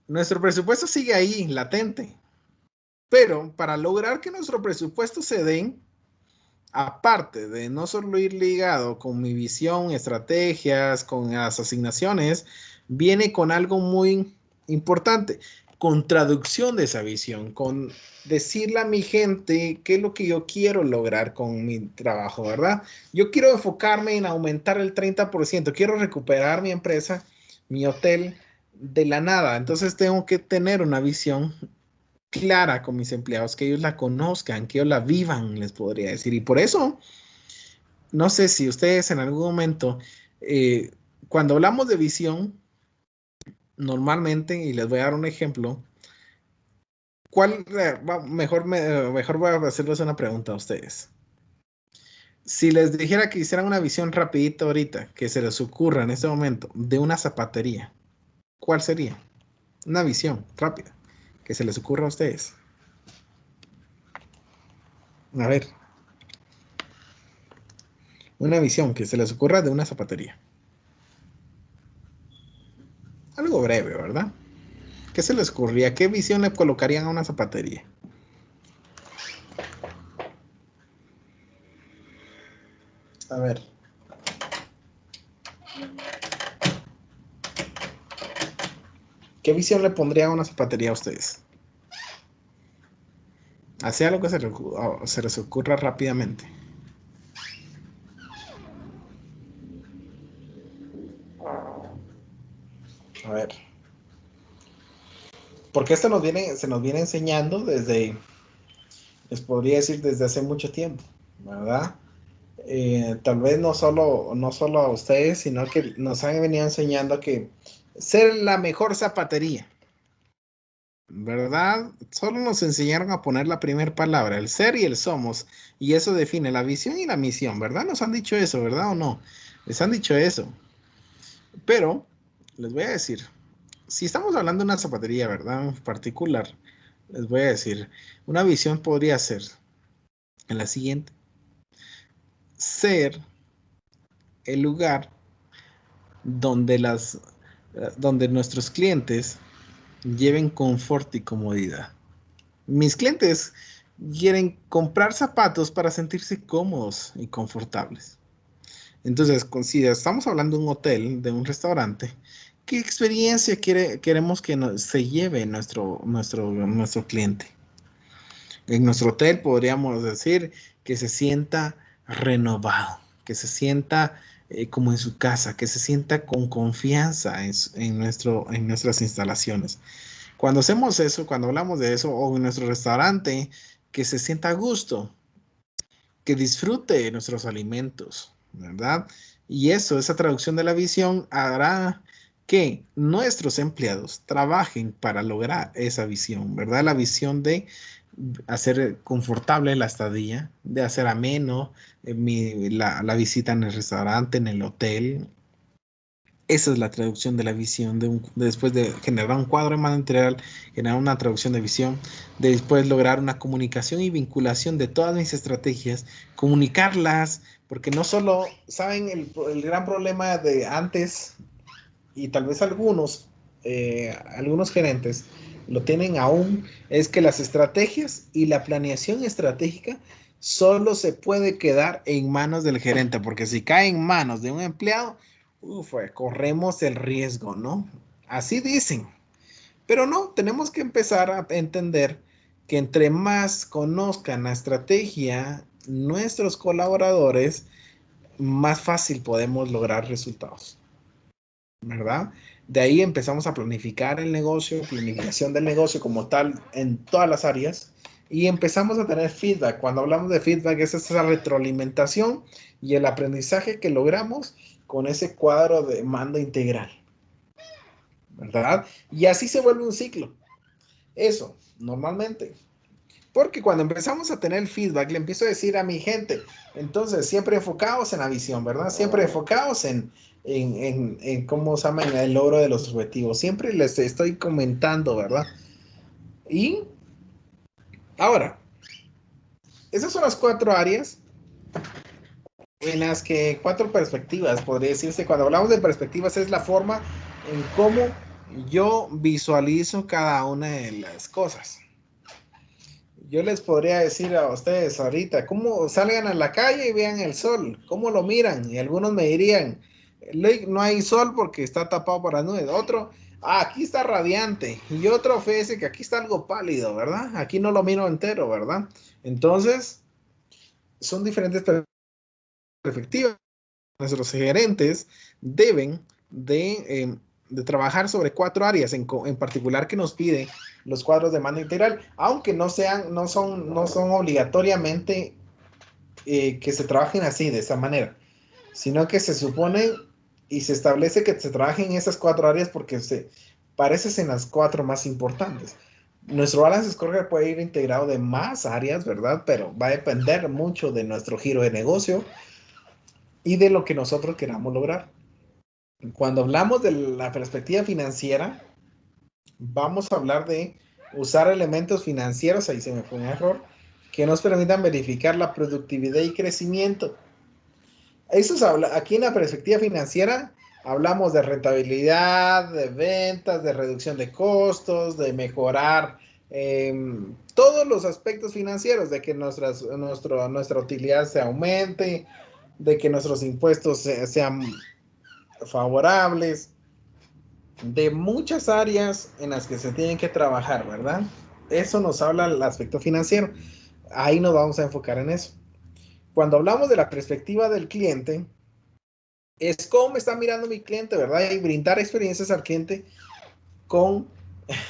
nuestro presupuesto sigue ahí, latente, pero para lograr que nuestro presupuesto se den, aparte de no solo ir ligado con mi visión, estrategias, con las asignaciones, viene con algo muy importante, con traducción de esa visión, con decirle a mi gente qué es lo que yo quiero lograr con mi trabajo, ¿verdad? Yo quiero enfocarme en aumentar el 30%, quiero recuperar mi empresa, mi hotel de la nada, entonces tengo que tener una visión clara con mis empleados, que ellos la conozcan, que ellos la vivan, les podría decir. Y por eso, no sé si ustedes en algún momento, cuando hablamos de visión, normalmente, y les voy a dar un ejemplo, mejor voy a hacerles una pregunta a ustedes. Si les dijera que hicieran una visión rapidito ahorita, que se les ocurra en este momento, de una zapatería, ¿cuál sería? Una visión rápida, que se les ocurra a ustedes. A ver. Una visión que se les ocurra de una zapatería. Algo breve, ¿verdad? ¿Qué se les ocurría? ¿Qué visión le colocarían a una zapatería? A ver. ¿Qué visión le pondrían a una zapatería a ustedes? Hacia algo que se les ocurra rápidamente. A ver. Porque esto se nos viene enseñando les podría decir desde hace mucho tiempo, ¿verdad? Tal vez no solo a ustedes, sino que nos han venido enseñando que ser la mejor zapatería, ¿verdad? Solo nos enseñaron a poner la primera palabra, el ser y el somos, y eso define la visión y la misión, ¿verdad? Nos han dicho eso, ¿verdad o no? Les han dicho eso. Pero, les voy a decir, si estamos hablando de una zapatería, ¿verdad? En particular, les voy a decir, una visión podría ser en la siguiente: ser el lugar donde donde nuestros clientes lleven confort y comodidad. Mis clientes quieren comprar zapatos para sentirse cómodos y confortables. Entonces, si estamos hablando de un hotel, de un restaurante, ¿Qué experiencia queremos que se lleve nuestro cliente? En nuestro hotel podríamos decir que se sienta renovado, que se sienta como en su casa, que se sienta con confianza en nuestras instalaciones. Cuando hacemos eso, cuando hablamos de eso, o en nuestro restaurante, que se sienta a gusto, que disfrute nuestros alimentos, ¿verdad? Y eso, esa traducción de la visión hará que nuestros empleados trabajen para lograr esa visión, ¿verdad? La visión de hacer confortable la estadía, de hacer ameno la visita en el restaurante, en el hotel. Esa es la traducción de la visión, después de generar un cuadro de mano integral, generar una traducción de visión, después lograr una comunicación y vinculación de todas mis estrategias, comunicarlas, porque no solo, ¿saben? El gran problema de antes, y tal vez algunos gerentes lo tienen aún, es que las estrategias y la planeación estratégica solo se puede quedar en manos del gerente, porque si cae en manos de un empleado, corremos el riesgo, ¿no? Así dicen. Pero no, tenemos que empezar a entender que entre más conozcan la estrategia nuestros colaboradores, más fácil podemos lograr resultados, ¿verdad? De ahí empezamos a planificar el negocio, planificación del negocio como tal en todas las áreas y empezamos a tener feedback. Cuando hablamos de feedback es esa retroalimentación y el aprendizaje que logramos con ese cuadro de mando integral, ¿verdad? Y así se vuelve un ciclo. Eso, normalmente. Porque cuando empezamos a tener feedback, le empiezo a decir a mi gente, entonces siempre enfocados en la visión, ¿verdad? Siempre enfocados en cómo se llama, en el logro de los objetivos. Siempre les estoy comentando, ¿verdad? Y ahora, esas son las 4 áreas en las que 4 perspectivas, podría decirse. Cuando hablamos de perspectivas es la forma en cómo yo visualizo cada una de las cosas. Yo les podría decir a ustedes ahorita, cómo salgan a la calle y vean el sol, cómo lo miran. Y algunos me dirían, no hay sol porque está tapado por las nubes. Otro, aquí está radiante. Y otro ofrece que aquí está algo pálido, ¿verdad? Aquí no lo miro entero, ¿verdad? Entonces, son diferentes perspectivas. Nuestros gerentes deben de trabajar sobre 4 áreas en particular que nos pide los cuadros de mando integral, aunque no son obligatoriamente que se trabajen así, de esa manera, sino que se supone y se establece que se trabajen en esas 4 áreas porque se parecen las 4 más importantes. Nuestro balance scorecard puede ir integrado de más áreas, ¿verdad? Pero va a depender mucho de nuestro giro de negocio y de lo que nosotros queramos lograr. Cuando hablamos de la perspectiva financiera, vamos a hablar de usar elementos financieros, ahí se me fue un error, que nos permitan verificar la productividad y crecimiento. Aquí en la perspectiva financiera hablamos de rentabilidad, de ventas, de reducción de costos, de mejorar todos los aspectos financieros, de que nuestra utilidad se aumente, de que nuestros impuestos sean favorables, de muchas áreas en las que se tienen que trabajar, ¿verdad? Eso nos habla el aspecto financiero. Ahí nos vamos a enfocar en eso. Cuando hablamos de la perspectiva del cliente, es cómo me está mirando mi cliente, ¿verdad? Y brindar experiencias al cliente con,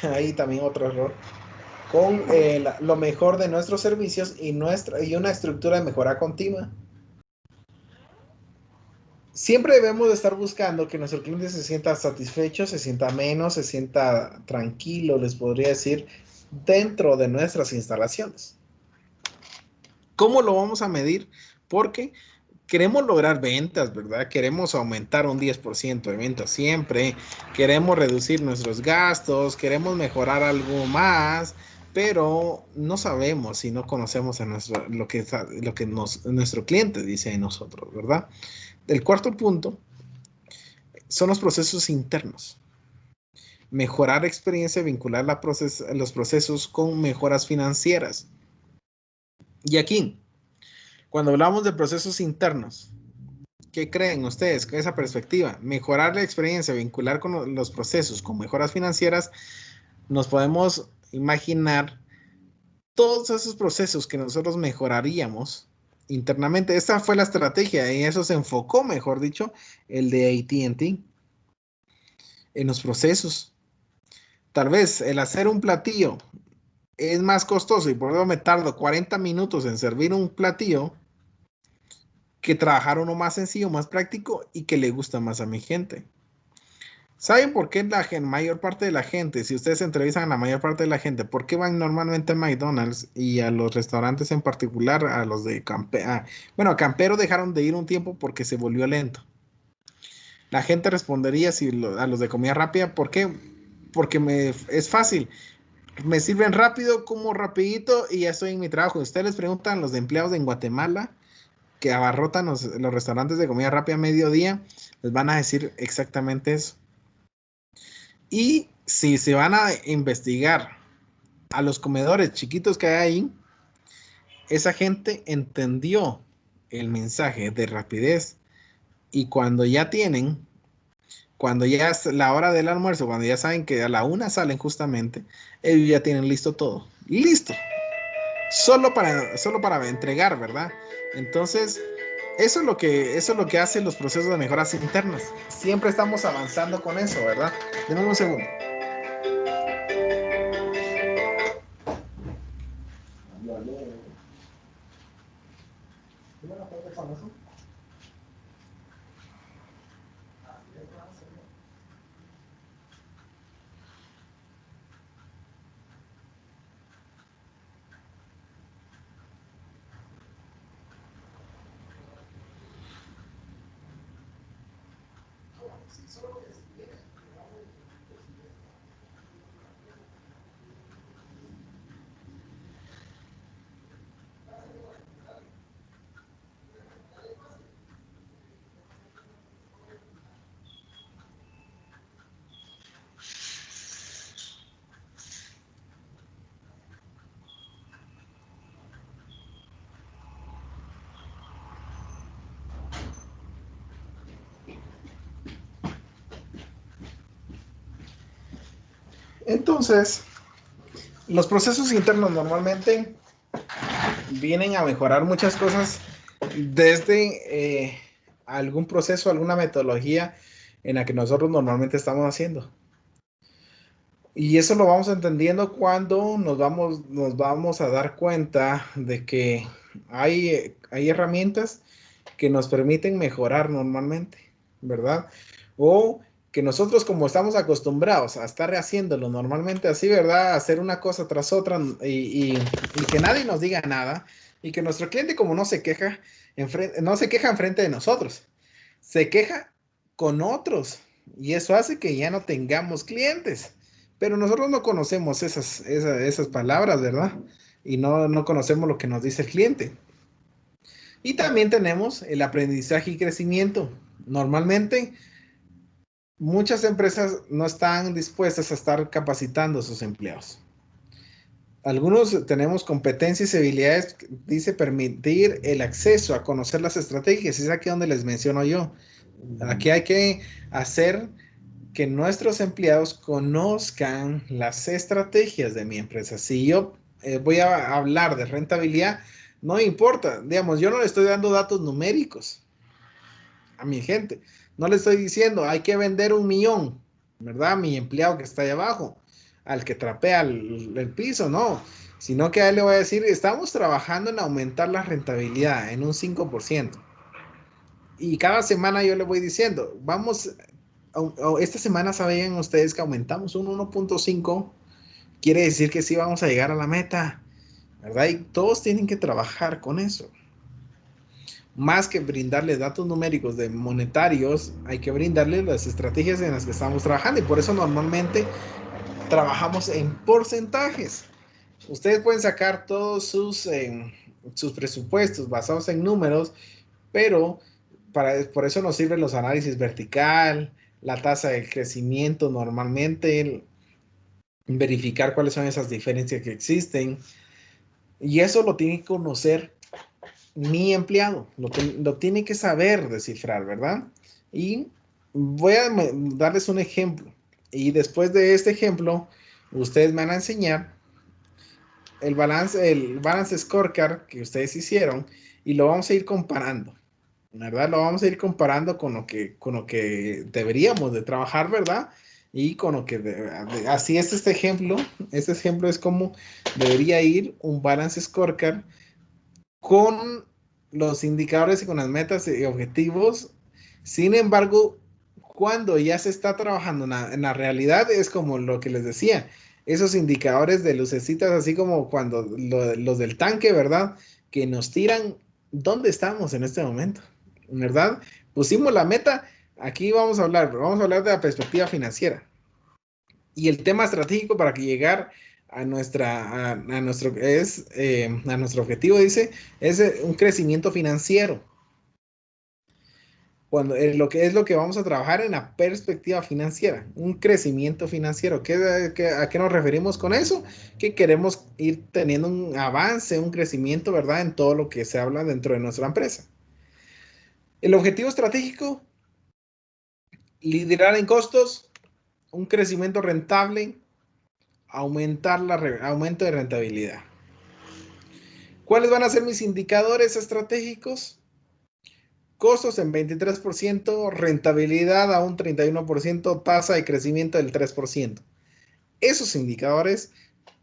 ahí también otro error, con lo mejor de nuestros servicios y una estructura de mejora continua. Siempre debemos de estar buscando que nuestro cliente se sienta satisfecho, se sienta menos, se sienta tranquilo, les podría decir, dentro de nuestras instalaciones. ¿Cómo lo vamos a medir? Porque queremos lograr ventas, ¿verdad? Queremos aumentar un 10% de ventas siempre, queremos reducir nuestros gastos, queremos mejorar algo más, pero no sabemos si no conocemos a lo que nuestro cliente dice de nosotros, ¿verdad? El cuarto punto son los procesos internos. Mejorar experiencia, vincular los procesos con mejoras financieras. Y aquí, cuando hablamos de procesos internos, ¿Qué creen ustedes con esa perspectiva? Mejorar la experiencia, vincular con los procesos, con mejoras financieras, nos podemos imaginar todos esos procesos que nosotros mejoraríamos internamente. Esta fue la estrategia y eso se enfocó, mejor dicho, el de AT&T en los procesos. Tal vez el hacer un platillo es más costoso y por eso me tardo 40 minutos en servir un platillo que trabajar uno más sencillo, más práctico y que le gusta más a mi gente. ¿Saben por qué la mayor parte de la gente, si ustedes entrevistan a la mayor parte de la gente, por qué van normalmente a McDonald's y a los restaurantes en particular, a los de Campero? Bueno, a Campero dejaron de ir un tiempo porque se volvió lento. La gente respondería a los de comida rápida, ¿por qué? Porque es fácil. Me sirven rápido, como rapidito y ya estoy en mi trabajo. Ustedes les preguntan a los de empleados en Guatemala que abarrotan los restaurantes de comida rápida a mediodía, les van a decir exactamente eso. Y si se van a investigar a los comedores chiquitos que hay ahí, esa gente entendió el mensaje de rapidez y cuando ya es la hora del almuerzo, cuando ya saben que a la 1 salen justamente, ellos ya tienen listo todo. Listo. Solo para entregar, ¿verdad? Entonces, eso es lo que hacen los procesos de mejoras internas. Siempre estamos avanzando con eso, ¿verdad? Denme un segundo. Entonces, los procesos internos normalmente vienen a mejorar muchas cosas desde algún proceso, alguna metodología en la que nosotros normalmente estamos haciendo. Y eso lo vamos entendiendo cuando nos vamos a dar cuenta de que hay herramientas que nos permiten mejorar normalmente, ¿verdad? O que nosotros como estamos acostumbrados a estar haciéndolo normalmente así, ¿verdad? Hacer una cosa tras otra y que nadie nos diga nada y que nuestro cliente como no se queja enfrente de nosotros, se queja con otros y eso hace que ya no tengamos clientes. Pero nosotros no conocemos esas palabras, ¿verdad? Y no conocemos lo que nos dice el cliente. Y también tenemos el aprendizaje y crecimiento. Normalmente, muchas empresas no están dispuestas a estar capacitando a sus empleados. Algunos tenemos competencias y habilidades, dice permitir el acceso a conocer las estrategias. Es aquí donde les menciono yo. Aquí hay que hacer que nuestros empleados conozcan las estrategias de mi empresa. Si yo voy a hablar de rentabilidad, no importa, digamos, yo no le estoy dando datos numéricos a mi gente. No le estoy diciendo, hay que vender 1 millón, ¿verdad? A mi empleado que está ahí abajo, al que trapea el piso, no. Sino que a él le voy a decir, estamos trabajando en aumentar la rentabilidad en un 5%. Y cada semana yo le voy diciendo, vamos, esta semana sabían ustedes que aumentamos un 1.5, quiere decir que sí vamos a llegar a la meta, ¿verdad? Y todos tienen que trabajar con eso. Más que brindarles datos numéricos de monetarios, hay que brindarles las estrategias en las que estamos trabajando y por eso normalmente trabajamos en porcentajes. Ustedes pueden sacar todos sus presupuestos basados en números, pero por eso nos sirven los análisis vertical, la tasa de crecimiento normalmente, verificar cuáles son esas diferencias que existen. Y eso lo tienen que conocer mi empleado. Lo tiene que saber descifrar, ¿verdad? Y voy a darles un ejemplo. Y después de este ejemplo, ustedes me van a enseñar el balance scorecard que ustedes hicieron y lo vamos a ir comparando, ¿verdad? Lo vamos a ir comparando con lo que deberíamos de trabajar, ¿verdad? Y con lo que, así es este ejemplo. Este ejemplo es como debería ir un balance scorecard con los indicadores y con las metas y objetivos. Sin embargo, cuando ya se está trabajando en la realidad, es como lo que les decía, esos indicadores de lucecitas, así como cuando los del tanque, ¿verdad? Que nos tiran dónde estamos en este momento, ¿verdad? Pusimos la meta, aquí vamos a hablar de la perspectiva financiera. Y el tema estratégico para que llegar a nuestro objetivo, dice, es un crecimiento financiero. Cuando lo que vamos a trabajar en la perspectiva financiera, un crecimiento financiero. ¿A qué nos referimos con eso? Que queremos ir teniendo un avance, un crecimiento, ¿verdad? En todo lo que se habla dentro de nuestra empresa. El objetivo estratégico, liderar en costos, un crecimiento rentable, aumento de rentabilidad. ¿Cuáles van a ser mis indicadores estratégicos? Costos en 23%, rentabilidad a un 31%, tasa de crecimiento del 3%. Esos indicadores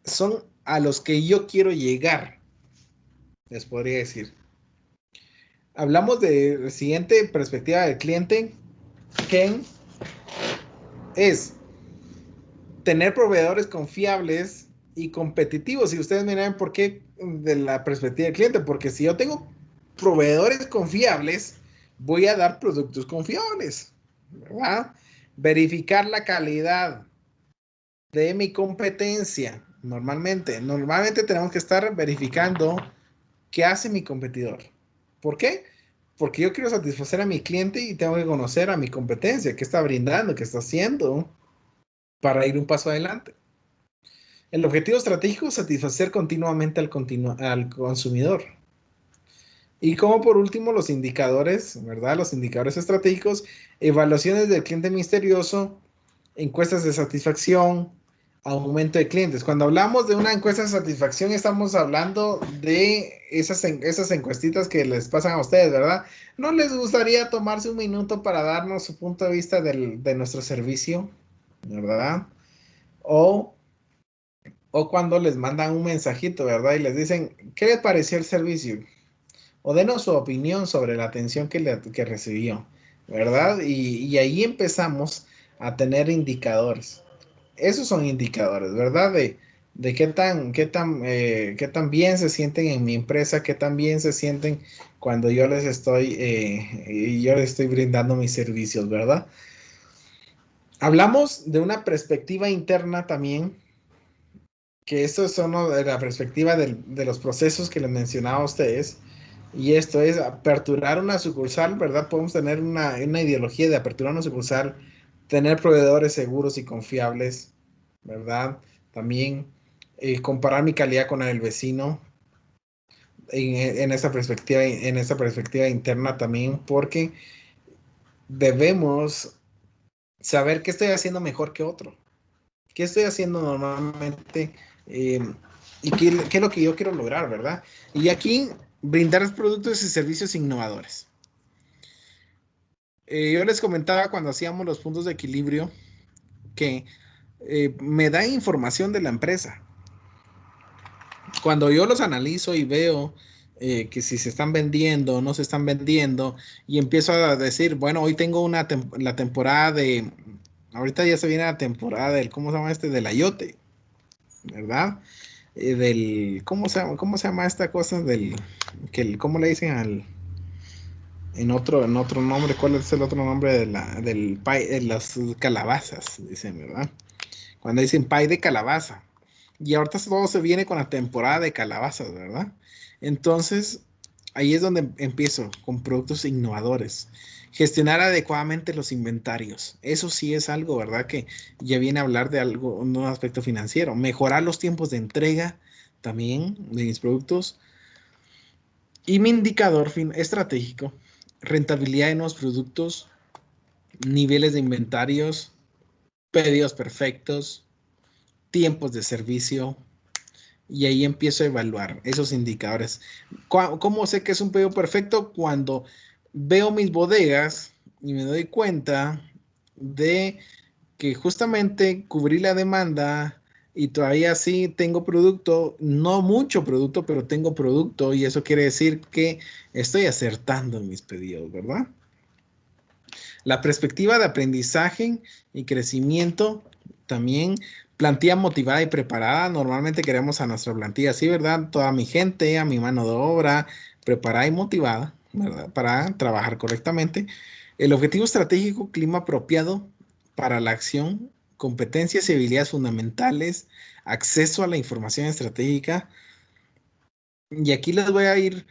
son a los que yo quiero llegar, les podría decir. Hablamos de la siguiente perspectiva del cliente, que es tener proveedores confiables y competitivos. Y ustedes miran por qué de la perspectiva del cliente, porque si yo tengo proveedores confiables, voy a dar productos confiables, ¿verdad? Verificar la calidad de mi competencia. Normalmente tenemos que estar verificando qué hace mi competidor. ¿Por qué? Porque yo quiero satisfacer a mi cliente y tengo que conocer a mi competencia, qué está brindando, qué está haciendo para ir un paso adelante. El objetivo estratégico es satisfacer continuamente al consumidor. Y como por último, los indicadores, ¿verdad? Los indicadores estratégicos, evaluaciones del cliente misterioso, encuestas de satisfacción, aumento de clientes. Cuando hablamos de una encuesta de satisfacción, estamos hablando de esas encuestitas que les pasan a ustedes, ¿verdad? ¿No les gustaría tomarse un minuto para darnos su punto de vista de nuestro servicio, ¿verdad? O cuando les mandan un mensajito, ¿verdad? Y les dicen, ¿qué les pareció el servicio? O denos su opinión sobre la atención que recibió, ¿verdad? Y ahí empezamos a tener indicadores. Esos son indicadores, ¿verdad? De qué tan bien se sienten en mi empresa, qué tan bien se sienten cuando yo les estoy brindando mis servicios, ¿verdad? Hablamos de una perspectiva interna también, que esto es uno de la perspectiva de los procesos que les mencionaba a ustedes, y esto es aperturar una sucursal, ¿verdad? Podemos tener una ideología de aperturar una sucursal, tener proveedores seguros y confiables, ¿verdad? También comparar mi calidad con la del vecino en esta perspectiva interna también, porque debemos saber qué estoy haciendo mejor que otro. ¿Qué estoy haciendo normalmente? Eh, ¿Y qué es lo que yo quiero lograr, verdad? Y aquí, brindar productos y servicios innovadores. Yo les comentaba cuando hacíamos los puntos de equilibrio que me da información de la empresa. Cuando yo los analizo y veo que si se están vendiendo o no se están vendiendo, y empiezo a decir, bueno, hoy tengo la temporada ahorita ya se viene la temporada ¿cómo se llama este? Del ayote, ¿verdad? ¿Cómo se llama esta cosa? ¿Cómo le dicen en otro nombre? ¿Cuál es el otro nombre de las calabazas? Dicen, ¿verdad? Cuando dicen pay de calabaza. Y ahorita todo se viene con la temporada de calabazas, ¿verdad? Entonces, ahí es donde empiezo con productos innovadores. Gestionar adecuadamente los inventarios. Eso sí es algo, ¿verdad? Que ya viene a hablar de algo, un aspecto financiero. Mejorar los tiempos de entrega también de mis productos. Y mi indicador estratégico, rentabilidad de nuevos productos, niveles de inventarios, pedidos perfectos, tiempos de servicio, y ahí empiezo a evaluar esos indicadores. ¿Cómo sé que es un pedido perfecto? Cuando veo mis bodegas y me doy cuenta de que justamente cubrí la demanda y todavía sí tengo producto, no mucho producto, pero tengo producto y eso quiere decir que estoy acertando en mis pedidos, ¿verdad? La perspectiva de aprendizaje y crecimiento también, plantilla motivada y preparada. Normalmente queremos a nuestra plantilla así, ¿verdad? Toda mi gente, a mi mano de obra, preparada y motivada, ¿verdad? Para trabajar correctamente. El objetivo estratégico, clima apropiado para la acción, competencias y habilidades fundamentales, acceso a la información estratégica. Y aquí les voy a ir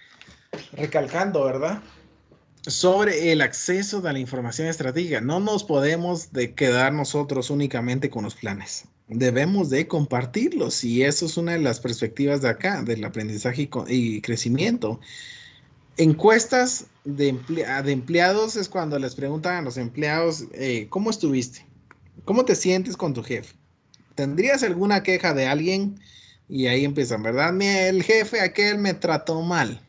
recalcando, ¿verdad? Sobre el acceso de la información estratégica. No nos podemos quedar nosotros únicamente con los planes. Debemos de compartirlos y eso es una de las perspectivas de acá, del aprendizaje y crecimiento. Encuestas de empleados es cuando les preguntan a los empleados, ¿cómo estuviste? ¿Cómo te sientes con tu jefe? ¿Tendrías alguna queja de alguien? Y ahí empiezan, ¿verdad? El jefe aquel me trató mal.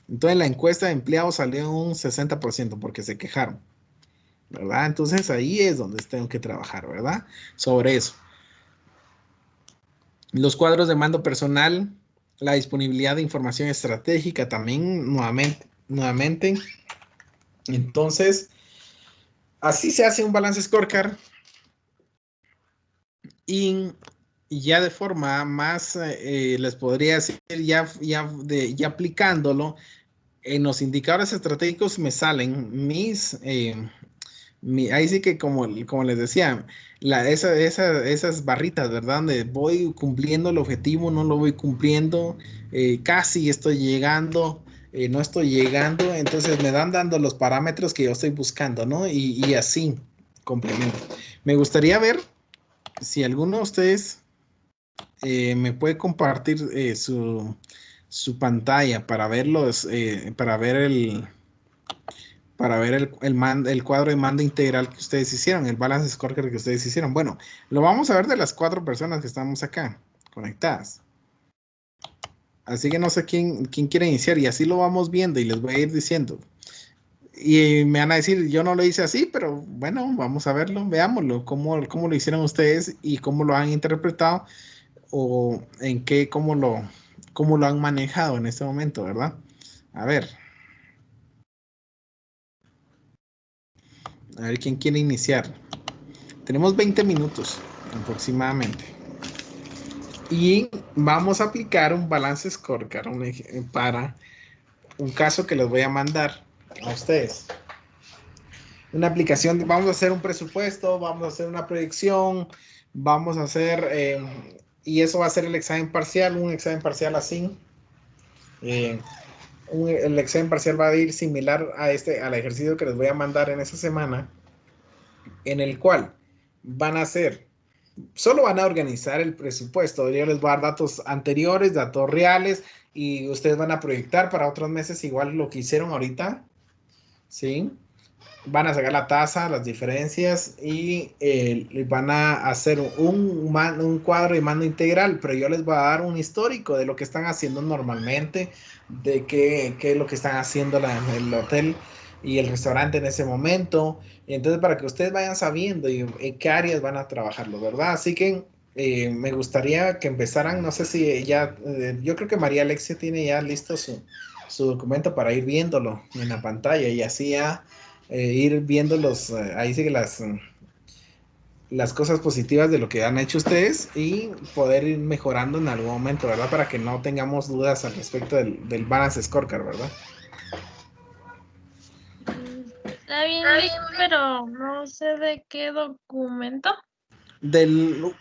Entonces la encuesta de empleados salió un 60% porque se quejaron, ¿verdad? Entonces ahí es donde tengo que trabajar, ¿verdad? Sobre eso. Los cuadros de mando personal, la disponibilidad de información estratégica también, nuevamente. Entonces, así se hace un balance scorecard y ya de forma más, les podría decir, ya aplicándolo, en los indicadores estratégicos me salen ahí sí que como les decía, esas barritas, ¿verdad? Donde voy cumpliendo el objetivo, no lo voy cumpliendo, casi estoy llegando, no estoy llegando, entonces me dan dando los parámetros que yo estoy buscando, ¿no? Y así complemento. Me gustaría ver si alguno de ustedes me puede compartir su pantalla para verlos, para ver el cuadro de mando integral que ustedes hicieron, el balance scorecard que ustedes hicieron. Bueno, lo vamos a ver de las 4 personas que estamos acá conectadas. Así que no sé quién quiere iniciar y así lo vamos viendo y les voy a ir diciendo. Y me van a decir, yo no lo hice así, pero bueno, vamos a verlo, veámoslo, cómo lo hicieron ustedes y cómo lo han interpretado o cómo lo han manejado en este momento, ¿verdad? A ver quién quiere iniciar. Tenemos 20 minutos aproximadamente. Y vamos a aplicar un balance scorecard para un caso que les voy a mandar a ustedes. Una aplicación, vamos a hacer un presupuesto, vamos a hacer una proyección, vamos a hacer, y eso va a ser el examen parcial, un examen parcial así. El examen parcial va a ir similar al ejercicio que les voy a mandar en esa semana, en el cual solo van a organizar el presupuesto. Yo les voy a dar datos anteriores, datos reales, y ustedes van a proyectar para otros meses igual lo que hicieron ahorita, ¿sí? Van a sacar la tasa, las diferencias y van a hacer un cuadro de mando integral, pero yo les voy a dar un histórico de lo que están haciendo normalmente, de qué es lo que están haciendo el hotel y el restaurante en ese momento. Y entonces para que ustedes vayan sabiendo en qué áreas van a trabajarlo, ¿verdad? Así que me gustaría que empezaran, no sé si ya, yo creo que María Alexia tiene ya listo su documento para ir viéndolo en la pantalla y así ya ir viendo ahí sigue las cosas positivas de lo que han hecho ustedes y poder ir mejorando en algún momento, ¿verdad? Para que no tengamos dudas al respecto del balance scorecard, ¿verdad? Está bien, Lick, pero no sé de qué documento. Del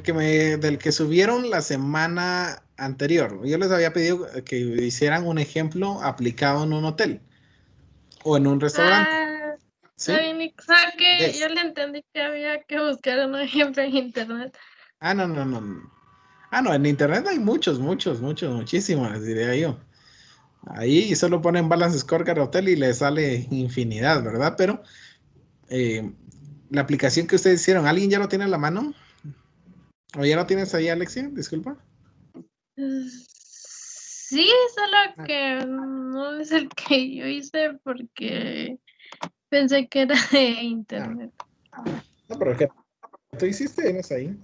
que subieron la semana anterior. Yo les había pedido que hicieran un ejemplo aplicado en un hotel o en un restaurante. Está ¿Sí? bien, Lick. O sea, que yo Yes. le entendí que había que buscar un ejemplo en internet. No, no, no. No, en internet hay muchísimos, les diría yo. Ahí solo ponen Balance Scorecard Hotel y le sale infinidad, ¿verdad? Pero la aplicación que ustedes hicieron, ¿alguien ya lo tiene a la mano? ¿O ya lo tienes ahí, Alexia? Disculpa. Sí, solo que no es el que yo hice porque pensé que era de internet. No, pero ¿qué tú hiciste? ¿Tienes ahí?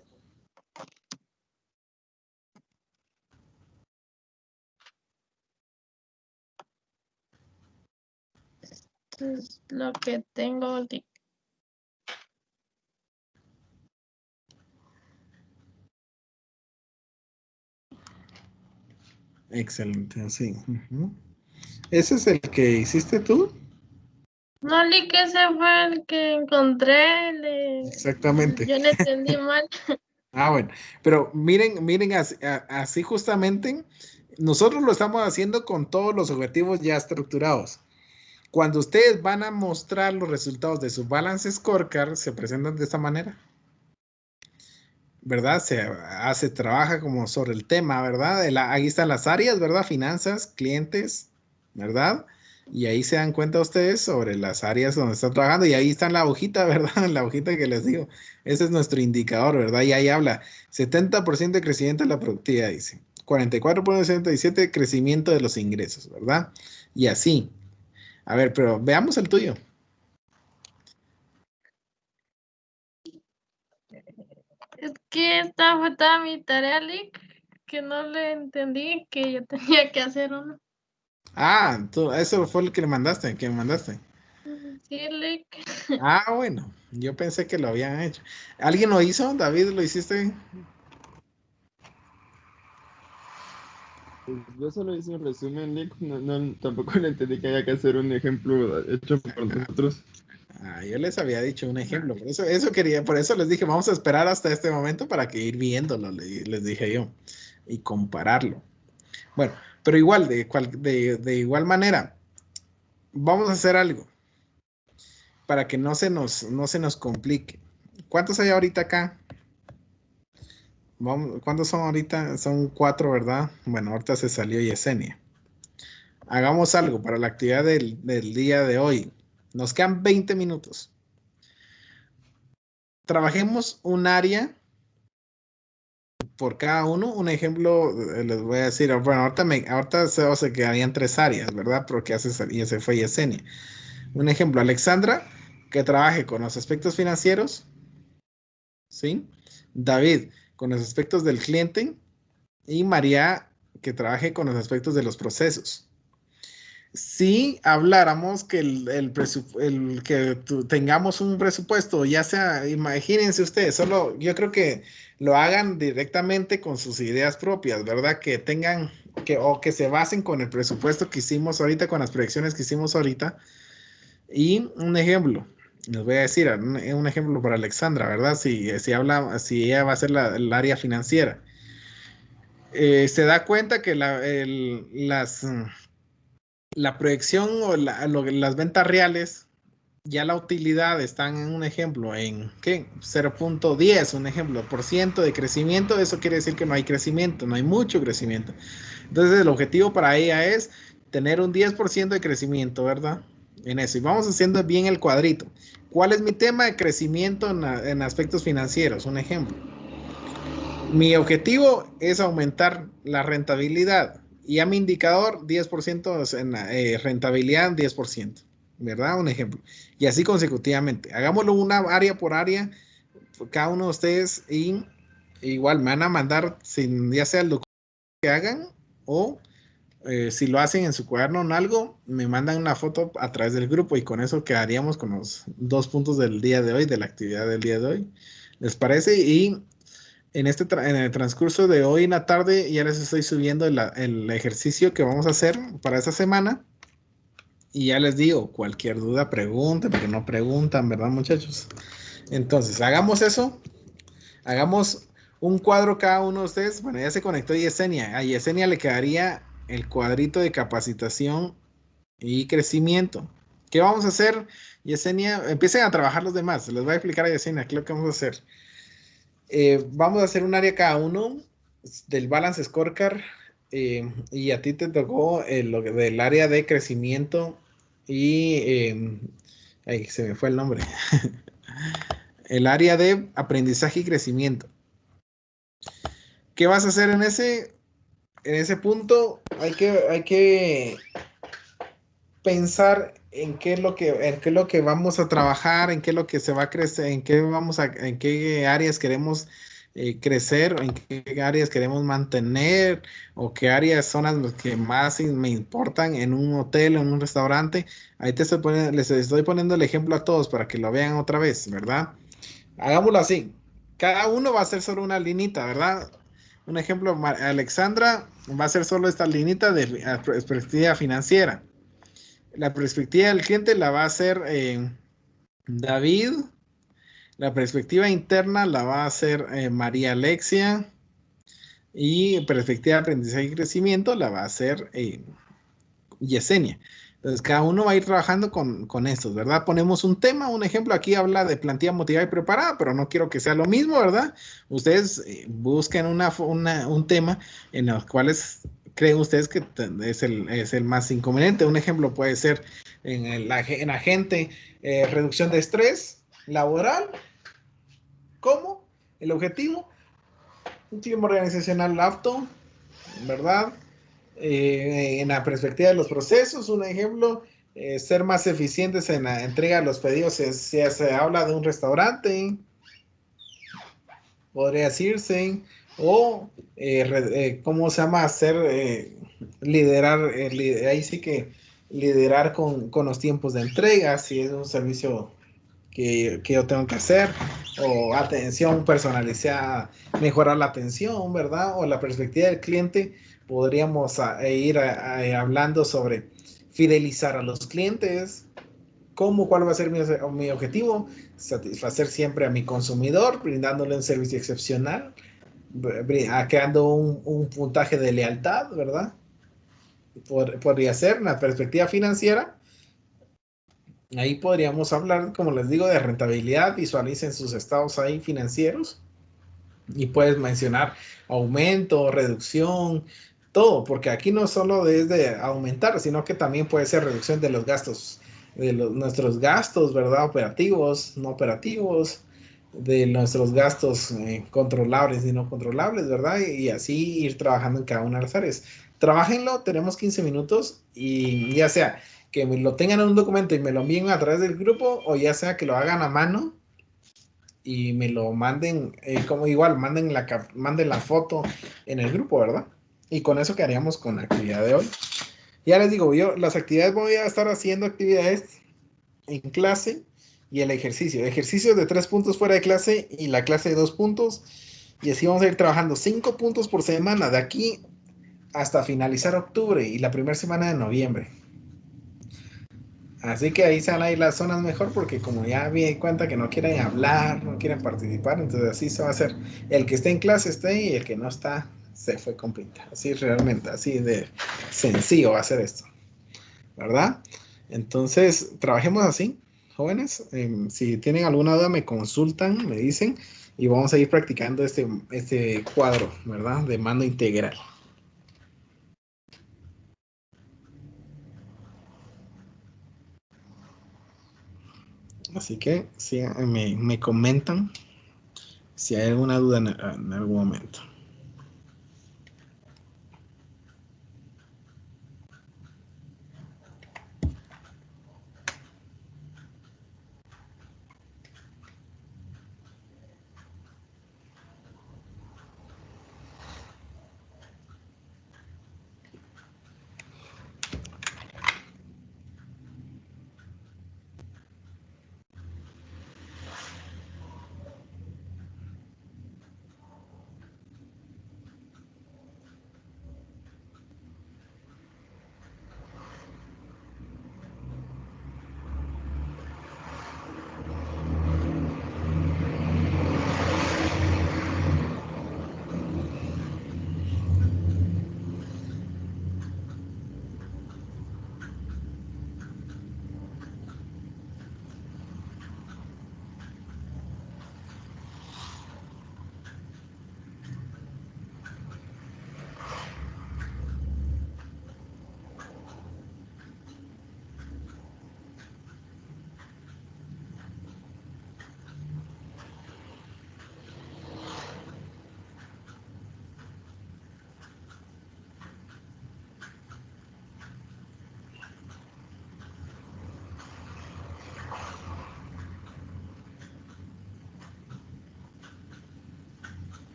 Es lo que tengo. Excelente, sí. ¿Ese es el que hiciste tú? No, Lick, ese fue el que encontré. Exactamente. Yo le entendí mal. Bueno, pero miren así justamente, nosotros lo estamos haciendo con todos los objetivos ya estructurados. Cuando ustedes van a mostrar los resultados de su Balance Scorecard, se presentan de esta manera, ¿verdad? Se trabaja como sobre el tema, ¿verdad? Ahí están las áreas, ¿verdad? Finanzas, clientes, ¿verdad? Y ahí se dan cuenta ustedes sobre las áreas donde están trabajando y ahí está en la hojita, ¿verdad? En la hojita que les digo. Ese es nuestro indicador, ¿verdad? Y ahí habla 70% de crecimiento de la productividad, dice. 44,77% de crecimiento de los ingresos, ¿verdad? Y así. A ver, pero veamos el tuyo. Es que esta fue toda mi tarea, Lick, que no le entendí que yo tenía que hacer uno. Eso fue el que le mandaste, que me mandaste. Sí, Lick. Bueno, yo pensé que lo habían hecho. ¿Alguien lo hizo? David, ¿lo hiciste? Yo solo hice un resumen, Nick. Tampoco le entendí que haya que hacer un ejemplo hecho por nosotros. Yo les había dicho un ejemplo, por eso les dije, vamos a esperar hasta este momento para que ir viéndolo, les dije yo, y compararlo. Bueno, pero igual, de igual manera, vamos a hacer algo para que no se nos complique. ¿Cuántos hay ahorita acá? ¿Cuántos son ahorita? Son 4, ¿verdad? Bueno, ahorita se salió Yesenia. Hagamos algo para la actividad del día de hoy. Nos quedan 20 minutos. Trabajemos un área por cada uno. Un ejemplo, les voy a decir, bueno, ahorita se quedarían 3 áreas, ¿verdad? Porque y ese fue Yesenia. Un ejemplo, Alexandra, que trabaje con los aspectos financieros, ¿sí? David, con los aspectos del cliente, y María, que trabaje con los aspectos de los procesos. Si habláramos que tengamos un presupuesto, ya sea, imagínense ustedes, solo yo creo que lo hagan directamente con sus ideas propias, ¿verdad? Que tengan, o que se basen con el presupuesto que hicimos ahorita, con las proyecciones que hicimos ahorita. Y un ejemplo, les voy a decir, un ejemplo para Alexandra, ¿verdad? Si ella va a ser el área financiera. Se da cuenta que la proyección o las ventas reales, ya la utilidad están en un ejemplo, en ¿qué? 0,10, un ejemplo, por ciento de crecimiento. Eso quiere decir que no hay crecimiento, no hay mucho crecimiento. Entonces el objetivo para ella es tener un 10% de crecimiento, ¿verdad? En eso. Y vamos haciendo bien el cuadrito. ¿Cuál es mi tema de crecimiento en aspectos financieros? Un ejemplo. Mi objetivo es aumentar la rentabilidad y a mi indicador 10% en rentabilidad 10%, ¿verdad? Un ejemplo. Y así consecutivamente. Hagámoslo una área por área, cada uno de ustedes, y igual me van a mandar, ya sea el documento que hagan o si lo hacen en su cuaderno o algo, me mandan una foto a través del grupo y con eso quedaríamos con los 2 puntos del día de hoy, de la actividad del día de hoy. ¿Les parece? Y en el transcurso de hoy en la tarde ya les estoy subiendo el ejercicio que vamos a hacer para esta semana. Y ya les digo, cualquier duda pregunten, porque no preguntan, ¿verdad, muchachos? Entonces, hagamos eso. Hagamos un cuadro cada uno de ustedes. Bueno, ya se conectó Yesenia. A Yesenia le quedaría el cuadrito de capacitación y crecimiento. ¿Qué vamos a hacer, Yesenia? Empiecen a trabajar los demás. Les voy a explicar a Yesenia qué es lo que vamos a hacer. Vamos a hacer un área cada uno del Balance Scorecard y a ti te tocó lo del área de crecimiento y ay, se me fue el nombre. El área de aprendizaje y crecimiento. ¿Qué vas a hacer en ese punto? Hay que pensar en qué es lo que vamos a trabajar, en qué es lo que se va a crecer, en qué áreas queremos crecer, o en qué áreas queremos mantener, o qué áreas son las que más me importan en un hotel, en un restaurante. Ahí les estoy poniendo el ejemplo a todos para que lo vean otra vez, ¿verdad? Hagámoslo así. Cada uno va a hacer solo una linita, ¿verdad? Un ejemplo, Alexandra va a hacer solo esta linita de perspectiva financiera. La perspectiva del cliente la va a hacer David. La perspectiva interna la va a hacer María Alexia. Y perspectiva de aprendizaje y crecimiento la va a hacer Yesenia. Entonces, cada uno va a ir trabajando con estos, ¿verdad? Ponemos un tema, un ejemplo, aquí habla de plantilla motivada y preparada, pero no quiero que sea lo mismo, ¿verdad? Ustedes busquen un tema en los cuales creen ustedes que es el más inconveniente. Un ejemplo puede ser en agente, reducción de estrés laboral, ¿cómo? El objetivo, un clima organizacional apto, ¿verdad? En la perspectiva de los procesos, un ejemplo, ser más eficientes en la entrega de los pedidos, si se habla de un restaurante, podría decirse, o ¿cómo se llama? Hacer, liderar, ahí sí que liderar con los tiempos de entrega, si es un servicio que yo tengo que hacer, o atención personalizada, mejorar la atención, ¿verdad? O la perspectiva del cliente, podríamos ir hablando sobre fidelizar a los clientes, cuál va a ser mi objetivo, satisfacer siempre a mi consumidor, brindándole un servicio excepcional, creando un puntaje de lealtad, ¿verdad? Podría ser una perspectiva financiera. Ahí podríamos hablar, como les digo, de rentabilidad. Visualicen sus estados ahí financieros y puedes mencionar aumento, reducción, todo, porque aquí no solo es de aumentar, sino que también puede ser reducción de los gastos, nuestros gastos, ¿verdad? Operativos, no operativos, de nuestros gastos controlables y no controlables, ¿verdad? Y así ir trabajando en cada una de las áreas. Trabájenlo, tenemos 15 minutos y ya sea que me lo tengan en un documento y me lo envíen a través del grupo, o ya sea que lo hagan a mano y me lo manden, como igual, manden la foto en el grupo, ¿verdad? Y con eso quedaríamos con la actividad de hoy. Ya les digo, yo las actividades voy a estar haciendo actividades en clase y el ejercicio. Ejercicios de 3 puntos fuera de clase y la clase de 2 puntos. Y así vamos a ir trabajando 5 puntos por semana de aquí hasta finalizar octubre y la primera semana de noviembre. Así que ahí se van a ir las zonas mejor porque como ya me di cuenta que no quieren hablar, no quieren participar, entonces así se va a hacer. El que esté en clase esté y el que no está se fue con pinta. Así realmente, así de sencillo va a ser esto, ¿verdad? Entonces, trabajemos así, jóvenes. Si tienen alguna duda me consultan, me dicen y vamos a ir practicando este cuadro, ¿verdad? De mando integral. Así que sí, me comentan si hay alguna duda en algún momento.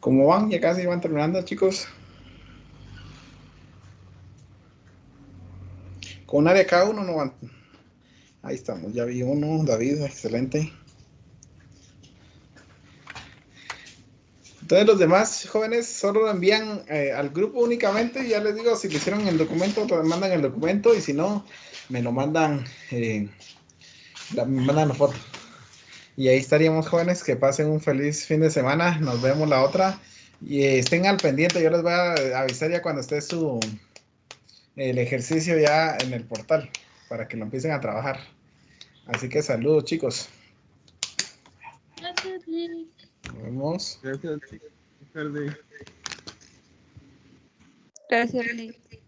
¿Cómo van? Ya casi van terminando, chicos. Con un área cada uno no van. Ahí estamos, ya vi uno, David, excelente. Entonces los demás jóvenes solo lo envían al grupo únicamente. Ya les digo, si lo hicieron en el documento, lo mandan el documento y si no, me lo mandan, me mandan la foto. Y ahí estaríamos jóvenes, que pasen un feliz fin de semana. Nos vemos la otra. Y estén al pendiente, yo les voy a avisar ya cuando esté el ejercicio ya en el portal, para que lo empiecen a trabajar. Así que saludos, chicos. Gracias, Lick. Nos vemos. Gracias, Ricardo. Gracias, Lick.